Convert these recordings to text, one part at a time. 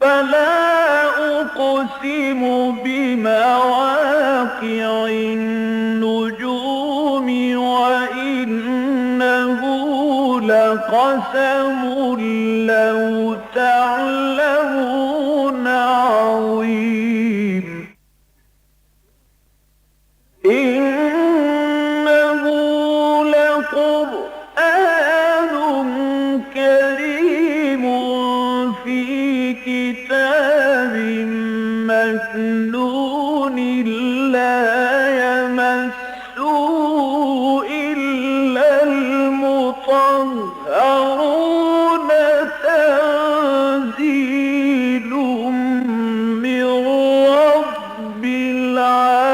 فلا أقسم بمواقع النجوم وإنه لقسم لو تعلمون عظيم إنه لقرآن كريم في كتاب مكنون لا يمسه إلا المطهرون تنزيل من رب العالمين.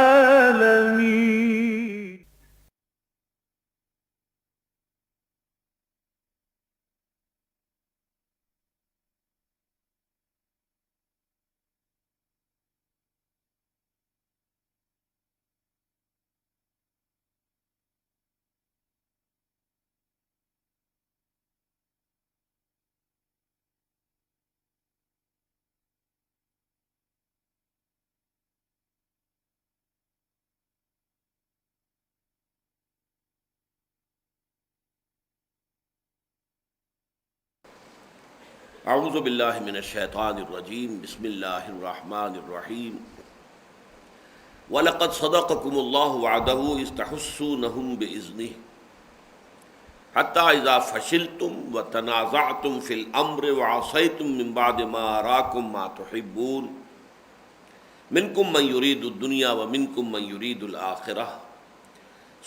اعوذ باللہ من الشیطان الرجیم بسم اللہ الرحمن الرحیم وَلَقَدْ صَدَقَكُمُ اللَّهُ وَعْدَهُ إِذْ تَحُسُّونَهُم بِإِذْنِهِ حَتَّى إِذَا فَشِلْتُمْ وَتَنَازَعْتُمْ فِي الْأَمْرِ وَعَصَيْتُمْ مِنْ بَعْدِ مَا أَرَاكُمْ مَا تُحِبُّونَ مِنْكُمْ مَنْ يُرِيدُ الدُّنْيَا وَمِنْكُمْ مَنْ يُرِيدُ الْآخِرَةَ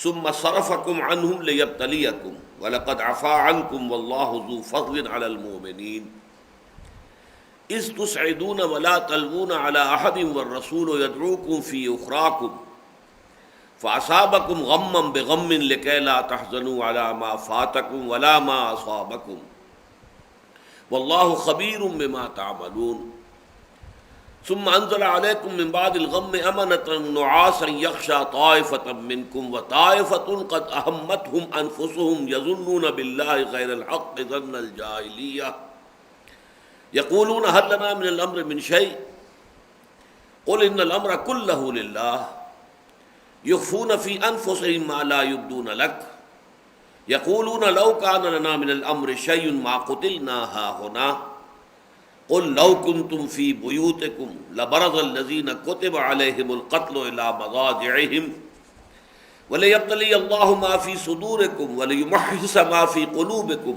ثُمَّ صَرَفَكُمْ عَنْهُمْ لِيَبْتَلِيَكُمْ وَلَقَدْ عَفَا عَنْكُمْ وَاللَّهُ ذُو فَضْلٍ عَلَى الْمُؤْمِنِينَ اذ تسعدون ولا تلوون على احد والرسول يدعوكم في اخراكم فاصابكم غما بغم لكي لا تحزنوا على ما فاتكم ولا ما اصابكم والله خبير بما تعملون ثم انزل عليكم من بعد الغم امنة نعاسا يغشى طائفة منكم وطائفة قد اهمتهم انفسهم يظنون بالله غير الحق ظن الجاهلية يقولون هل لنا من الامر من شيء قل ان الامر كله لله يخفون في انفسهم ما لا يبدون لك يقولون لو كان لنا من الامر شيء ما قتلنا هاهنا قل لو كنتم في بيوتكم لبرز الذين كتب عليهم القتل الى مضاجعهم وليبتلي الله ما في صدوركم وليمحص ما في قلوبكم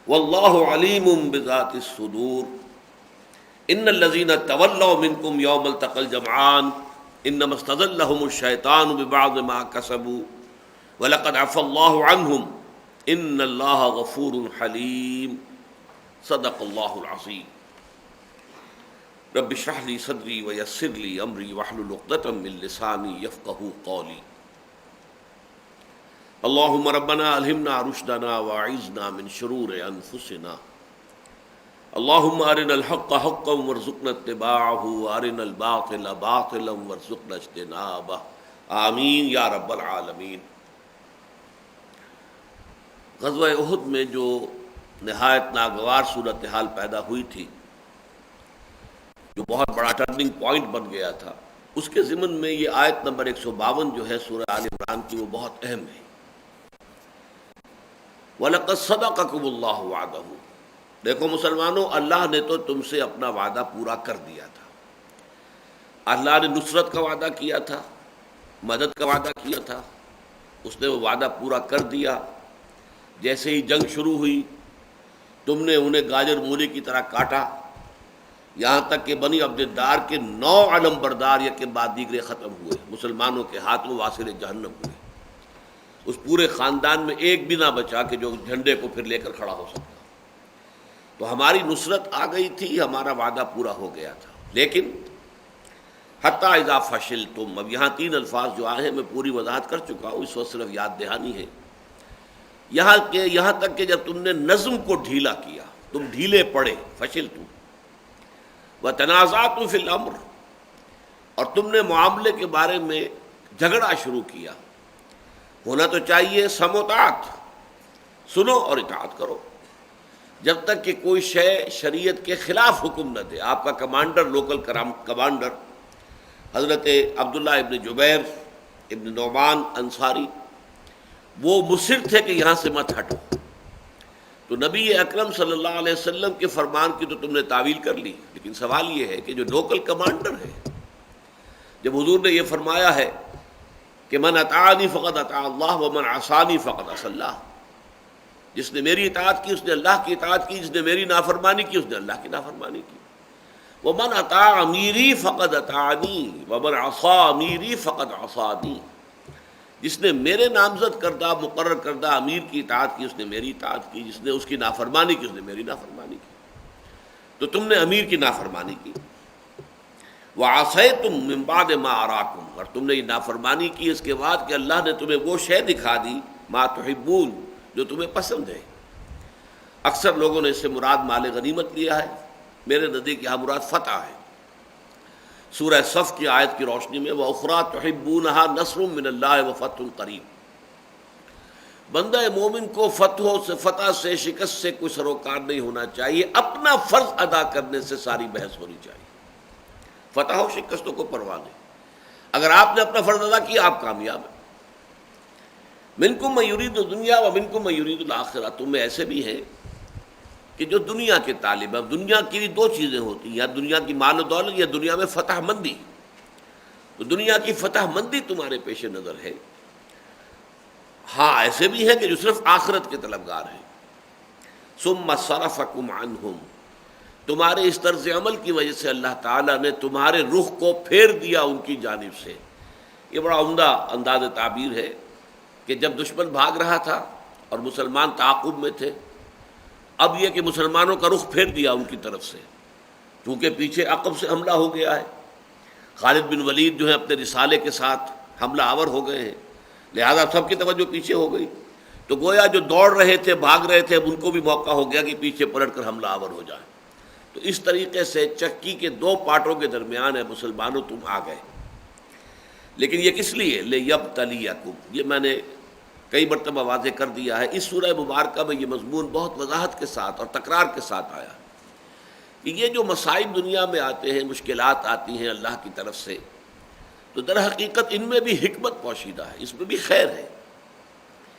واللہ علیم بذات الصدور ان الذین تولوا منکم یوم التقى الجمعان انما استزلهم الشیطان ببعض ما کسبوا ولقد عفا اللہ عنہم ان اللہ غفور حلیم صدق اللہ العظیم رب اشرح لی صدری ویسر لی امری واحلل عقدۃ من لسانی یفقہوا قولی اللهم ربنا الہمنا رشدنا واعذنا من شرور انفسنا اللهم ارنا الحق حقا وارزقنا اتباعه وارنا الباطل باطلا وارزقنا اجتنابه آمین یا رب العالمین۔ غزوہ احد میں جو نہایت ناگوار صورتحال پیدا ہوئی تھی، جو بہت بڑا ٹرننگ پوائنٹ بن گیا تھا، اس کے ضمن میں یہ آیت نمبر 152 جو ہے سورہ آل عمران کی، وہ بہت اہم ہے۔ وَلَقَدْ صَدَقَكُمُ اللَّهُ وَعْدَهُ، دیکھو مسلمانوں، اللہ نے تو تم سے اپنا وعدہ پورا کر دیا تھا۔ اللہ نے نصرت کا وعدہ کیا تھا، مدد کا وعدہ کیا تھا، اس نے وہ وعدہ پورا کر دیا۔ جیسے ہی جنگ شروع ہوئی، تم نے انہیں گاجر مولی کی طرح کاٹا، یہاں تک کہ بنی عبدالدار کے 9 علم بردار یک کے بعد دیگرے ختم ہوئے، مسلمانوں کے ہاتھ میں واصل جہنم ہوئے۔ اس پورے خاندان میں ایک بھی نہ بچا کہ جو جھنڈے کو پھر لے کر کھڑا ہو سکتا۔ تو ہماری نصرت آ گئی تھی، ہمارا وعدہ پورا ہو گیا تھا، لیکن حتیٰ اذا فشلتم، اب یہاں 3 الفاظ جو آئے ہیں میں پوری وضاحت کر چکا ہوں، اس وقت صرف یاد دہانی ہے۔ یہاں تک کہ جب تم نے نظم کو ڈھیلا کیا، تم ڈھیلے پڑے، فشلتم وتنازعتم فی الامر، اور تم نے معاملے کے بارے میں جھگڑا شروع کیا۔ ہونا تو چاہیے سم و طاعت، سنو اور اطاعت کرو۔ جب تک کہ کوئی شے شریعت کے خلاف حکم نہ دے. آپ کا کمانڈر، لوکل کمانڈر حضرت عبداللہ ابن جبیر ابن نعمان انصاری، وہ مصر تھے کہ یہاں سے مت ہٹو. تو نبی اکرم صلی اللہ علیہ وسلم کے فرمان کی تو تم نے تعویل کر لی، لیکن سوال یہ ہے کہ جو لوکل کمانڈر ہے، جب حضور نے یہ فرمایا ہے کہ من اطاعنی فقد اطاع اللہ ومن عصانی فقد عصی اللہ، جس نے میری اطاعت کی اس نے اللہ کی اطاعت کی، جس نے میری نافرمانی کی اس نے اللہ کی نافرمانی کی. ومن اطاع امیری فقد اطاعنی ومن عصی امیری فقد عصانی، جس نے میرے نامزد کردہ مقرر کردہ امیر کی اطاعت کی اس نے میری اطاعت کی، جس نے اس کی نافرمانی کی اس نے میری نافرمانی کی. تو تم نے امیر کی نافرمانی کی. وَعَصَيْتُم مِّن بَعْدِ مَا أَرَاكُمْ، اور تم نے یہ نافرمانی کی اس کے بعد کہ اللہ نے تمہیں وہ شے دکھا دی ما تحبون، جو تمہیں پسند ہے. اکثر لوگوں نے اس سے مراد مال غنیمت لیا ہے، میرے نزدیک یہاں مراد فتح ہے. سورہ صف کی آیت کی روشنی میں وَأُخْرَىٰ تُحِبُّونَهَا نَصْرٌ مِّنَ اللَّهِ وَفَتْحٌ قَرِیب، بندہ مومن کو فتح سے شکست سے کوئی سروکار نہیں ہونا چاہیے، اپنا فرض ادا کرنے سے ساری بحث ہونی چاہیے. فتح و شکستوں کو پرواہ نہیں، اگر آپ نے اپنا فرض ادا کیا آپ کامیاب ہیں. منکم من یرید الدنیا ومنکم من یرید الآخرہ، تم میں ایسے بھی ہیں کہ جو دنیا کے طالب ہیں. دنیا کی بھی دو چیزیں ہوتی ہیں، یا دنیا کی مال و دولت یا دنیا میں فتح مندی. تو دنیا کی فتح مندی تمہارے پیش نظر ہے. ہاں ایسے بھی ہیں کہ جو صرف آخرت کے طلبگار ہیں. ثم صرفکم عنہم، تمہارے اس طرز عمل کی وجہ سے اللہ تعالیٰ نے تمہارے رخ کو پھیر دیا ان کی جانب سے. یہ بڑا عمدہ انداز تعبیر ہے کہ جب دشمن بھاگ رہا تھا اور مسلمان تعاقب میں تھے، اب یہ کہ مسلمانوں کا رخ پھیر دیا ان کی طرف سے، کیونکہ پیچھے عقب سے حملہ ہو گیا ہے. خالد بن ولید جو ہے اپنے رسالے کے ساتھ حملہ آور ہو گئے ہیں، لہذا سب کی توجہ پیچھے ہو گئی. تو گویا جو دوڑ رہے تھے بھاگ رہے تھے ان کو بھی موقع ہو گیا کہ پیچھے پلٹ کر حملہ آور ہو جائے. تو اس طریقے سے چکی کے دو پارٹوں کے درمیان ہے، مسلمانوں تم آ گئے. لیکن یہ کس لیے؟ لِیَبْتَلِیَکُمْ، یہ میں نے کئی مرتبہ واضح کر دیا ہے. اس سورہ مبارکہ میں یہ مضمون بہت وضاحت کے ساتھ اور تکرار کے ساتھ آیا کہ یہ جو مصائب دنیا میں آتے ہیں، مشکلات آتی ہیں اللہ کی طرف سے، تو در حقیقت ان میں بھی حکمت پوشیدہ ہے، اس میں بھی خیر ہے.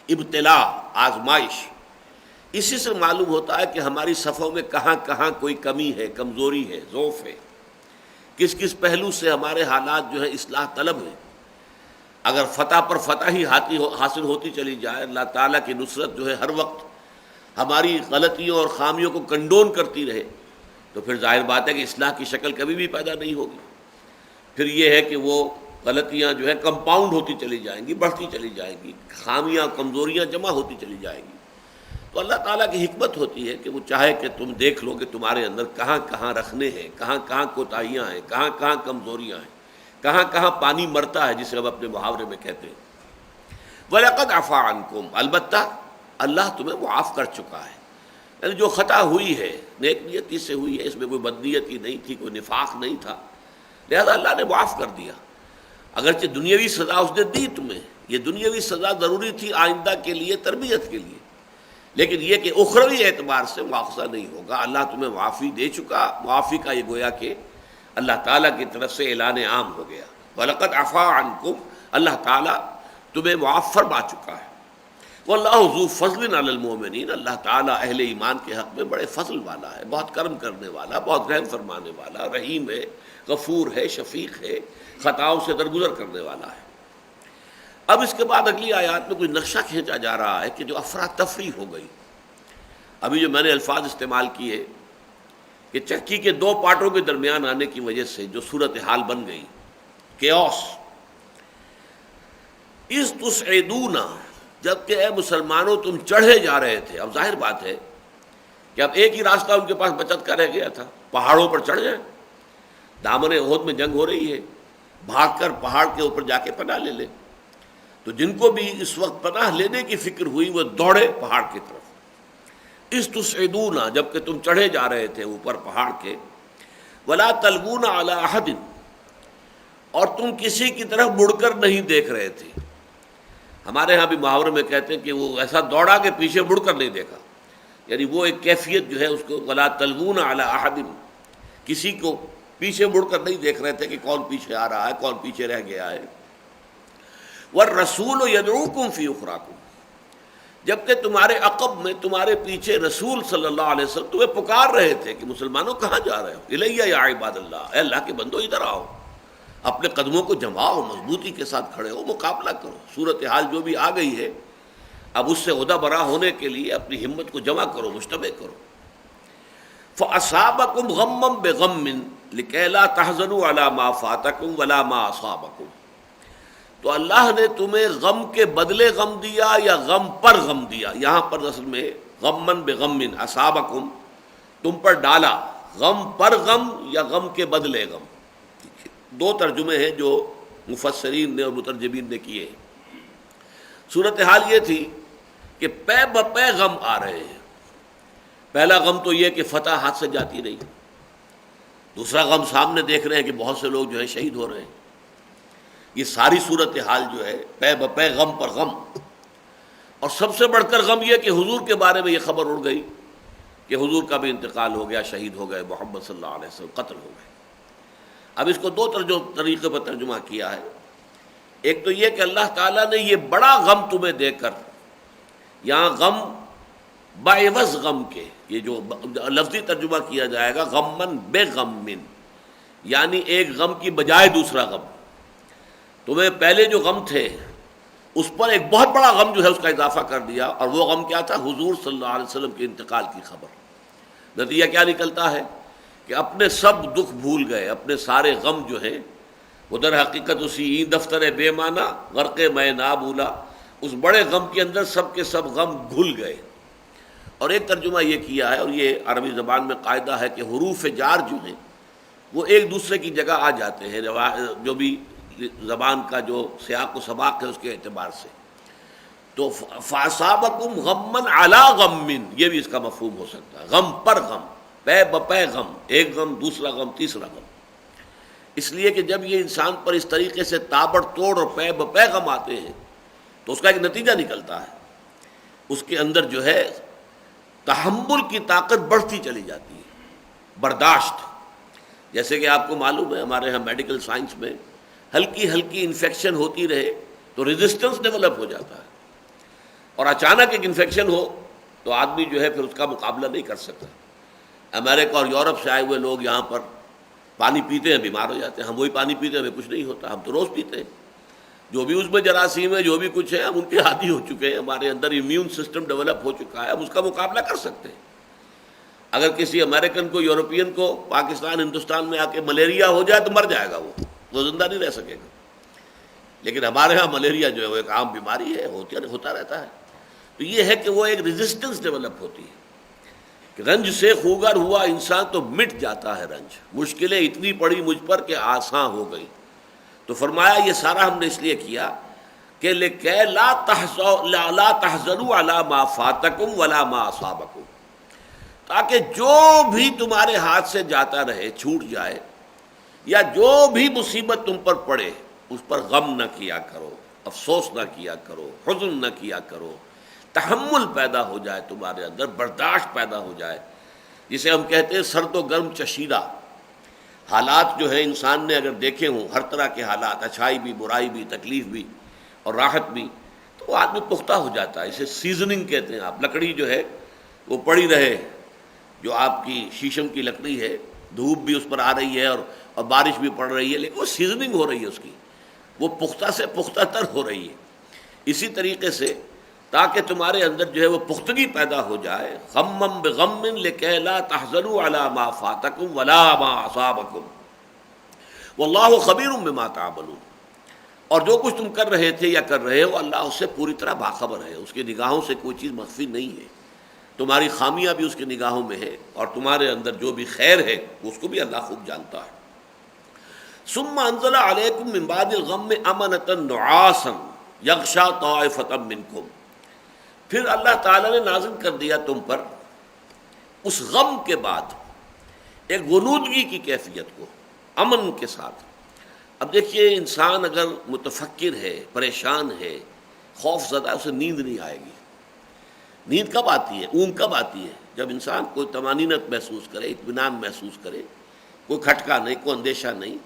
ابتلا، آزمائش، اسی سے معلوم ہوتا ہے کہ ہماری صفوں میں کہاں کہاں کوئی کمی ہے، کمزوری ہے، ضعف ہے، کس کس پہلو سے ہمارے حالات جو ہے اصلاح طلب ہیں. اگر فتح پر فتح ہی حاصل ہوتی چلی جائے، اللہ تعالیٰ کی نصرت جو ہے ہر وقت ہماری غلطیوں اور خامیوں کو کنڈون کرتی رہے، تو پھر ظاہر بات ہے کہ اصلاح کی شکل کبھی بھی پیدا نہیں ہوگی. پھر یہ ہے کہ وہ غلطیاں جو ہے کمپاؤنڈ ہوتی چلی جائیں گی، بڑھتی چلی جائیں گی، خامیاں کمزوریاں جمع ہوتی چلی جائیں گی. تو اللہ تعالیٰ کی حکمت ہوتی ہے کہ وہ چاہے کہ تم دیکھ لو کہ تمہارے اندر کہاں کہاں رکھنے ہیں، کہاں کہاں کوتاہیاں ہیں، کہاں کہاں کمزوریاں ہیں، کہاں کہاں پانی مرتا ہے، جسے ہم اپنے محاورے میں کہتے ہیں. وَلَقَدْ عَفَا عَنْكُمْ، البتہ اللہ تمہیں معاف کر چکا ہے. یعنی جو خطا ہوئی ہے نیک نیتی سے ہوئی ہے، اس میں کوئی بدنیتی نہیں تھی، کوئی نفاق نہیں تھا، لہذا اللہ نے معاف کر دیا. اگرچہ دنیاوی سزا اس نے دی تمہیں، یہ دنیاوی سزا ضروری تھی آئندہ کے لیے، تربیت کے لیے، لیکن یہ کہ اخروی اعتبار سے مواخذہ نہیں ہوگا. اللہ تمہیں معافی دے چکا. معافی کا یہ گویا کہ اللہ تعالیٰ کی طرف سے اعلان عام ہو گیا. وَلَقَدْ عَفَا عَنْكُمْ، اللہ تعالیٰ تمہیں معاف فرما چکا ہے. وَاللَّهُ ذُو فَضْلٍ عَلَى الْمُؤْمِنِينَ، اللہ تعالیٰ اہل ایمان کے حق میں بڑے فضل والا ہے، بہت کرم کرنے والا، بہت رحم فرمانے والا، رحیم ہے، غفور ہے، شفیق ہے، خطاؤں سے درگزر کرنے والا ہے. اب اس کے بعد اگلی آیات میں کوئی نقشہ کھینچا جا رہا ہے کہ جو افراتفری ہو گئی. ابھی جو میں نے الفاظ استعمال کیے کہ چکی کے دو پارٹوں کے درمیان آنے کی وجہ سے جو صورتحال بن گئی، کیوس. اِذْ تُصْعِدُونَ، جبکہ اے مسلمانوں تم چڑھے جا رہے تھے. اب ظاہر بات ہے کہ اب ایک ہی راستہ ان کے پاس بچت کا رہ گیا تھا، پہاڑوں پر چڑھ جائیں. دامن احد میں جنگ ہو رہی ہے، بھاگ کر پہاڑ کے اوپر جا کے پناہ لے لیں. تو جن کو بھی اس وقت پناہ لینے کی فکر ہوئی وہ دوڑے پہاڑ کی طرف. اِذْ تُصْعِدُونَ، جبکہ تم چڑھے جا رہے تھے اوپر پہاڑ کے. وَلَا تَلْوُونَ عَلَىٰ أَحَدٍ، اور تم کسی کی طرف مڑ کر نہیں دیکھ رہے تھے. ہمارے ہاں بھی محاورے میں کہتے ہیں کہ وہ ایسا دوڑا کہ پیچھے مڑ کر نہیں دیکھا. یعنی وہ ایک کیفیت جو ہے اس کو ولا تلوون علی احد، کسی کو پیچھے مڑ کر نہیں دیکھ رہے تھے کہ کون پیچھے آ رہا ہے کون پیچھے رہ گیا ہے. والرسول یدعوکم فی اخراکم، جبکہ تمہارے عقب میں تمہارے پیچھے رسول صلی اللہ علیہ وسلم تمہیں پکار رہے تھے کہ مسلمانوں کہاں جا رہے ہو، الیہ یا عباد اللہ، اے اللہ کے بندو ادھر آؤ، اپنے قدموں کو جماؤ، مضبوطی کے ساتھ کھڑے ہو، مقابلہ کرو. صورتحال جو بھی آ گئی ہے اب اس سے عہدہ برا ہونے کے لیے اپنی ہمت کو جمع کرو، مجتمع کرو. فَأَصَابَكُمْ غَمًّا بِغَمٍّ لِكَيْ لَا تَحْزَنُوا عَلَىٰ مَا فَاتَكُمْ وَلَا مَا أَصَابَكُمْ، تو اللہ نے تمہیں غم کے بدلے غم دیا یا غم پر غم دیا. یہاں پر اصل میں غمًا بِغَمٍ أَصَابَكُمْ تم پر ڈالا، غم پر غم یا غم کے بدلے غم. دو ترجمے ہیں جو مفسرین نے اور مترجمین نے کیے. صورتحال یہ تھی کہ پے بپے غم آ رہے ہیں. پہلا غم تو یہ کہ فتح ہاتھ سے جاتی رہی، دوسرا غم سامنے دیکھ رہے ہیں کہ بہت سے لوگ جو ہے شہید ہو رہے ہیں. یہ ساری صورتحال جو ہے پے بپے غم پر غم. اور سب سے بڑھ کر غم یہ کہ حضور کے بارے میں یہ خبر اڑ گئی کہ حضور کا بھی انتقال ہو گیا، شہید ہو گئے، محمد صلی اللہ علیہ وسلم قتل ہو گئے. اب اس کو دو طریقے پر ترجمہ کیا ہے. ایک تو یہ کہ اللہ تعالیٰ نے یہ بڑا غم تمہیں دے کر، یہاں غم بعوض غم کے، یہ جو لفظی ترجمہ کیا جائے گا غمن بے غمن، یعنی ایک غم کی بجائے دوسرا غم. تمہیں پہلے جو غم تھے اس پر ایک بہت بڑا غم جو ہے اس کا اضافہ کر دیا. اور وہ غم کیا تھا؟ حضور صلی اللہ علیہ وسلم کے انتقال کی خبر. نتیجہ کیا نکلتا ہے کہ اپنے سب دکھ بھول گئے، اپنے سارے غم جو ہیں وہ در حقیقت اسی دفتر بے معنی غرق میں نہ بھولا، اس بڑے غم کے اندر سب کے سب غم گھل گئے. اور ایک ترجمہ یہ کیا ہے، اور یہ عربی زبان میں قاعدہ ہے کہ حروف جار جو ہیں وہ ایک دوسرے کی جگہ آ جاتے ہیں، جو بھی زبان کا جو سیاق و سباق ہے اس کے اعتبار سے. تو فَأَصَابَكُمْ غَمًّا عَلَىٰ غَمٍّ، یہ بھی اس کا مفہوم ہو سکتا ہے، غم پر غم، پے بپے غم، ایک غم دوسرا غم تیسرا غم. اس لیے کہ جب یہ انسان پر اس طریقے سے تابڑ توڑ اور پے بپے غم آتے ہیں تو اس کا ایک نتیجہ نکلتا ہے، اس کے اندر جو ہے تحمل کی طاقت بڑھتی چلی جاتی ہے، برداشت. جیسے کہ آپ کو معلوم ہے ہمارے ہاں میڈیکل سائنس میں ہلکی ہلکی انفیکشن ہوتی رہے تو ریزسٹنس ڈیولپ ہو جاتا ہے، اور اچانک ایک انفیکشن ہو تو آدمی جو ہے پھر اس کا مقابلہ نہیں کر سکتا. امریکہ اور یورپ سے آئے ہوئے لوگ یہاں پر پانی پیتے ہیں بیمار ہو جاتے ہیں، ہم وہی پانی پیتے ہیں ہمیں کچھ نہیں ہوتا، ہم تو روز پیتے ہیں. جو بھی اس میں جراثیم ہے، جو بھی کچھ ہے، ہم ان کے عادی ہو چکے ہیں، ہمارے اندر امیون سسٹم ڈیولپ ہو چکا ہے، ہم اس کا مقابلہ کر سکتے ہیں. اگر کسی امریکن کو، یورپین کو پاکستان ہندوستان میں آ کے ملیریا ہو جائے تو مر جائے گا، وہ زندہ نہیں رہ سکے گا. لیکن ہمارے ہاں ملیریا جو ہے وہ ایک عام بیماری ہے، ہوتا رہتا ہے. تو یہ ہے کہ وہ ایک ریزسٹنس ڈیولپ ہوتی ہے کہ رنج سے خوگر ہوا انسان تو مٹ جاتا ہے رنج، مشکلیں اتنی پڑی مجھ پر کہ آسان ہو گئی. تو فرمایا یہ سارا ہم نے اس لیے کیا کہ لِكَيْ لَا تَحْزَنُوا عَلَىٰ مَا فَاتَكُمْ وَلَا مَا أَصَابَكُمْ، تاکہ جو بھی تمہارے ہاتھ سے جاتا رہے، چھوٹ جائے، یا جو بھی مصیبت تم پر پڑے اس پر غم نہ کیا کرو، افسوس نہ کیا کرو، حزن نہ کیا کرو. تحمل پیدا ہو جائے تمہارے اندر، برداشت پیدا ہو جائے، جسے ہم کہتے ہیں سرد و گرم چشیدہ. حالات جو ہے انسان نے اگر دیکھے ہوں، ہر طرح کے حالات، اچھائی بھی، برائی بھی، تکلیف بھی اور راحت بھی، تو آدمی پختہ ہو جاتا ہے. اسے سیزننگ کہتے ہیں. آپ لکڑی جو ہے وہ پڑی رہے، جو آپ کی شیشم کی لکڑی ہے، دھوپ بھی اس پر آ رہی ہے اور بارش بھی پڑ رہی ہے، لیکن وہ سیزننگ ہو رہی ہے اس کی، وہ پختہ سے پختہ تر ہو رہی ہے. اسی طریقے سے تاکہ تمہارے اندر جو ہے وہ پختگی پیدا ہو جائے، غمم بغم لکے لا تحزنوا علی ما فاتکم ولا ما اصابکم واللہ خبیر بما تعملون. اور جو کچھ تم کر رہے تھے یا کر رہے ہو، اللہ اس سے پوری طرح باخبر ہے، اس کی نگاہوں سے کوئی چیز مخفی نہیں ہے. تمہاری خامیاں بھی اس کی نگاہوں میں ہے، اور تمہارے اندر جو بھی خیر ہے اس کو بھی اللہ خوب جانتا ہے. ثم انزل علیکم من بعد الغم امنۃ نعاسا یغشی طائفۃ منکم، پھر اللہ تعالیٰ نے نازل کر دیا تم پر اس غم کے بعد ایک غنودگی کی کیفیت کو، امن کے ساتھ. اب دیکھیے انسان اگر متفکر ہے، پریشان ہے، خوف زدہ، اسے نیند نہیں آئے گی. نیند کب آتی ہے، اونگ کب آتی ہے؟ جب انسان کوئی طمانینت محسوس کرے، اطمینان محسوس کرے، کوئی کھٹکا نہیں، کوئی اندیشہ نہیں.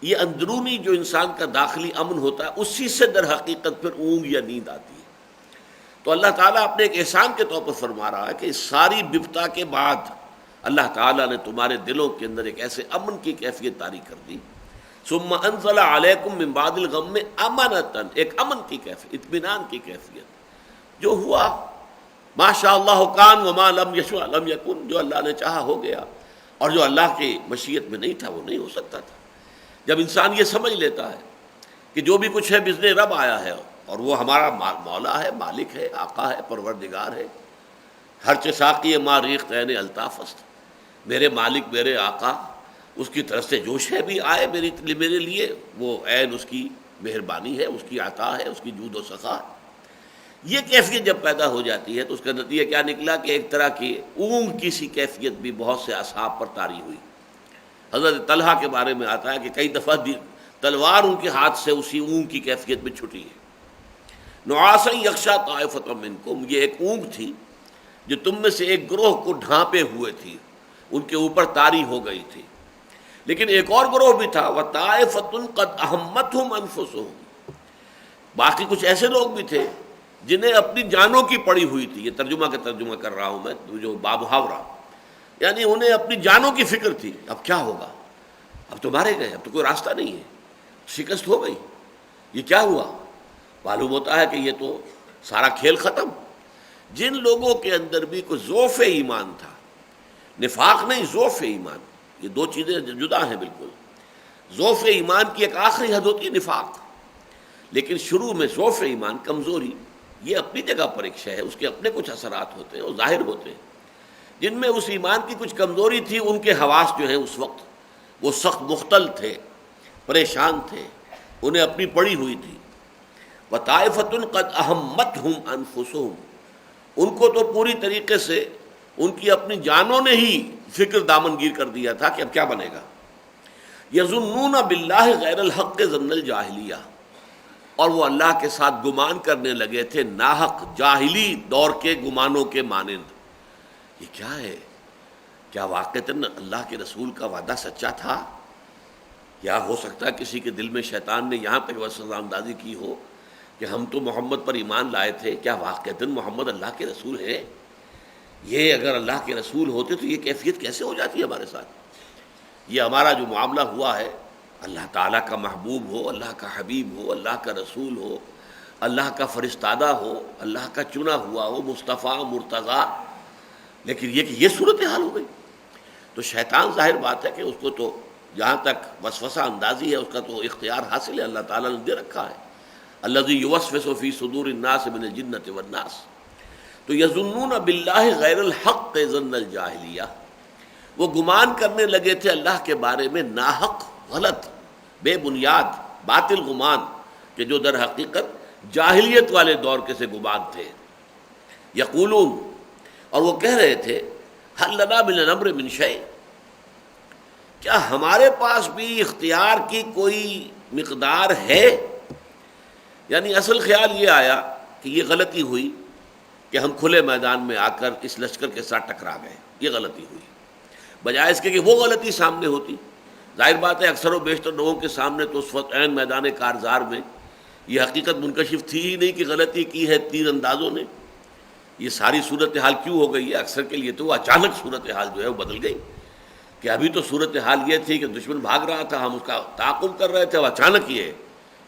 یہ اندرونی جو انسان کا داخلی امن ہوتا ہے اسی سے در حقیقت پھر اونگ یا نیند آتی ہے. تو اللہ تعالیٰ اپنے ایک احسان کے طور پر فرما رہا ہے کہ اس ساری بپتا کے بعد اللہ تعالیٰ نے تمہارے دلوں کے اندر ایک ایسے امن کی کیفیت طاری کر دی. ثم انزل علیکم من بعد الغم امانۃ، ایک امن کی کیفیت، اطمینان کی کیفیت. جو ہوا ما شاء اللہ کان وما لم یشاء لم یکن، جو اللہ نے چاہا ہو گیا، اور جو اللہ کی مشیت میں نہیں تھا وہ نہیں ہو سکتا تھا. جب انسان یہ سمجھ لیتا ہے کہ جو بھی کچھ ہے بزن رب آیا ہے، اور وہ ہمارا مولا ہے، مالک ہے، آقا ہے، پروردگار ہے، ہر ساقی ما ریخت عین الطاف است، میرے مالک میرے آقا، اس کی طرف سے جو شے بھی آئے میرے لیے وہ عین اس کی مہربانی ہے، اس کی عطا ہے، اس کی جود و سخا ہے. یہ کیفیت جب پیدا ہو جاتی ہے تو اس کا نتیجہ کیا نکلا کہ ایک طرح کی اونگ کی سی کیفیت بھی بہت سے اصحاب پر طاری ہوئی. حضرت طلحہ کے بارے میں آتا ہے کہ کئی دفعہ تلوار ان کے ہاتھ سے اسی اونگ کی کیفیت میں چھٹی ہے. نعاسا یغشا طائفۃ منکم، یہ ایک اونگ تھی جو تم میں سے ایک گروہ کو ڈھانپے ہوئے تھی، ان کے اوپر طاری ہو گئی تھی. لیکن ایک اور گروہ بھی تھا، وطائفۃ قد اہمتہم انفسہم، باقی کچھ ایسے لوگ بھی تھے جنہیں اپنی جانوں کی پڑی ہوئی تھی. یہ ترجمہ کا ترجمہ کر رہا ہوں میں، جو بابحاورہ، یعنی انہیں اپنی جانوں کی فکر تھی. اب کیا ہوگا، اب تو مارے گئے، اب تو کوئی راستہ نہیں ہے، شکست ہو گئی، یہ کیا ہوا. معلوم ہوتا ہے کہ یہ تو سارا کھیل ختم. جن لوگوں کے اندر بھی کوئی ضعف ایمان تھا، نفاق نہیں، ضعف ایمان، یہ دو چیزیں جدا ہیں بالکل. ضعف ایمان کی ایک آخری حد ہوتی ہے نفاق، لیکن شروع میں ضعف ایمان، کمزوری، یہ اپنی جگہ پر ایک شے ہے، اس کے اپنے کچھ اثرات ہوتے ہیں اور ظاہر ہوتے ہیں. جن میں اس ایمان کی کچھ کمزوری تھی ان کے حواس جو ہیں اس وقت وہ سخت مختل تھے، پریشان تھے، انہیں اپنی پڑی ہوئی تھی. وطائفۃ قد اہمتہم انفسہم، ان کو تو پوری طریقے سے ان کی اپنی جانوں نے ہی فکر دامنگیر کر دیا تھا کہ اب کیا بنے گا. یظنون باللہ غیر الحق ظن الجاہلیہ، اور وہ اللہ کے ساتھ گمان کرنے لگے تھے ناحق جاہلی دور کے گمانوں کے مانند. یہ کیا ہے، کیا واقعتاً اللہ کے رسول کا وعدہ سچا تھا؟ یا ہو سکتا ہے کسی کے دل میں شیطان نے یہاں تک وسوسہ اندازی کی ہو کہ ہم تو محمد پر ایمان لائے تھے، کیا واقعتاً محمد اللہ کے رسول ہے؟ یہ اگر اللہ کے رسول ہوتے تو یہ کیفیت کیسے ہو جاتی ہے ہمارے ساتھ؟ یہ ہمارا جو معاملہ ہوا ہے، اللہ تعالیٰ کا محبوب ہو، اللہ کا حبیب ہو، اللہ کا رسول ہو، اللہ کا فرستادہ ہو، اللہ کا چنا ہوا ہو، مصطفیٰ مرتضیٰ، لیکن یہ کہ یہ صورتحال ہو گئی. تو شیطان ظاہر بات ہے کہ اس کو تو جہاں تک وسوسہ اندازی ہے اس کا تو اختیار حاصل ہے، اللہ تعالیٰ نے دے رکھا ہے. الذی یوسوس فی صدور الناس من الجنۃ والناس. تو یظنون باللہ غیر الحق ظن الجاہلیہ، وہ گمان کرنے لگے تھے اللہ کے بارے میں ناحق، غلط، بے بنیاد، باطل گمان، کہ جو در حقیقت جاہلیت والے دور کے سے گمان تھے. یقولون، اور وہ کہہ رہے تھے، حل لنا من الامر من شیء، کیا ہمارے پاس بھی اختیار کی کوئی مقدار ہے؟ یعنی اصل خیال یہ آیا کہ یہ غلطی ہوئی کہ ہم کھلے میدان میں آ کر اس لشکر کے ساتھ ٹکرا گئے، یہ غلطی ہوئی. بجائے اس کے کہ وہ غلطی سامنے ہوتی. ظاہر بات ہے اکثر و بیشتر لوگوں کے سامنے تو اس وقت عین میدان کارزار میں یہ حقیقت منکشف تھی ہی نہیں کہ غلطی کی ہے تیر اندازوں نے. یہ ساری صورتحال کیوں ہو گئی ہے؟ اکثر کے لیے تو وہ اچانک صورتحال جو ہے وہ بدل گئی، کہ ابھی تو صورتحال یہ تھی کہ دشمن بھاگ رہا تھا، ہم اس کا تعاقب کر رہے تھے، اور اچانک یہ ہے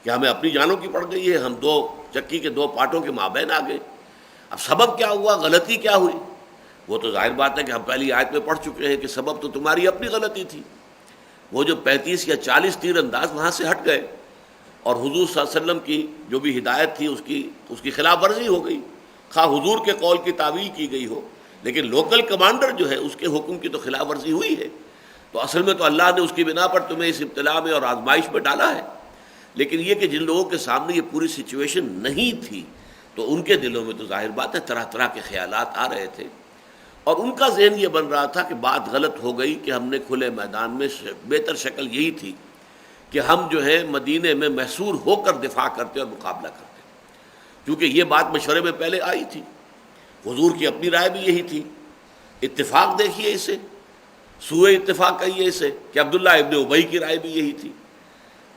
کہ ہمیں اپنی جانوں کی پڑ گئی ہے، ہم دو چکی کے دو پاٹوں کے مابین آ گئے. اب سبب کیا ہوا، غلطی کیا ہوئی؟ وہ تو ظاہر بات ہے کہ ہم پہلی آیت میں پڑھ چکے ہیں کہ سبب تو تمہاری اپنی غلطی تھی. وہ جو 35 یا 40 تیر انداز وہاں سے ہٹ گئے، اور حضور صلی اللہ علیہ وسلم کی جو بھی ہدایت تھی اس کی خلاف ورزی ہو گئی. خواہ حضور کے قول کی تعویل کی گئی ہو، لیکن لوکل کمانڈر جو ہے اس کے حکم کی تو خلاف ورزی ہوئی ہے. تو اصل میں تو اللہ نے اس کی بنا پر تمہیں اس ابتلا میں اور آزمائش میں ڈالا ہے. لیکن یہ کہ جن لوگوں کے سامنے یہ پوری سچویشن نہیں تھی تو ان کے دلوں میں تو ظاہر بات ہے طرح طرح کے خیالات آ رہے تھے، اور ان کا ذہن یہ بن رہا تھا کہ بات غلط ہو گئی کہ ہم نے کھلے میدان میں، بہتر شکل یہی تھی کہ ہم جو ہے مدینے میں محصور ہو کر دفاع کرتے اور مقابلہ کرتے، کیونکہ یہ بات مشورے میں پہلے آئی تھی. حضور کی اپنی رائے بھی یہی تھی. اتفاق دیکھیے اسے، سوئے اتفاق کہیے اسے کہ عبداللہ ابن ابی کی رائے بھی یہی تھی.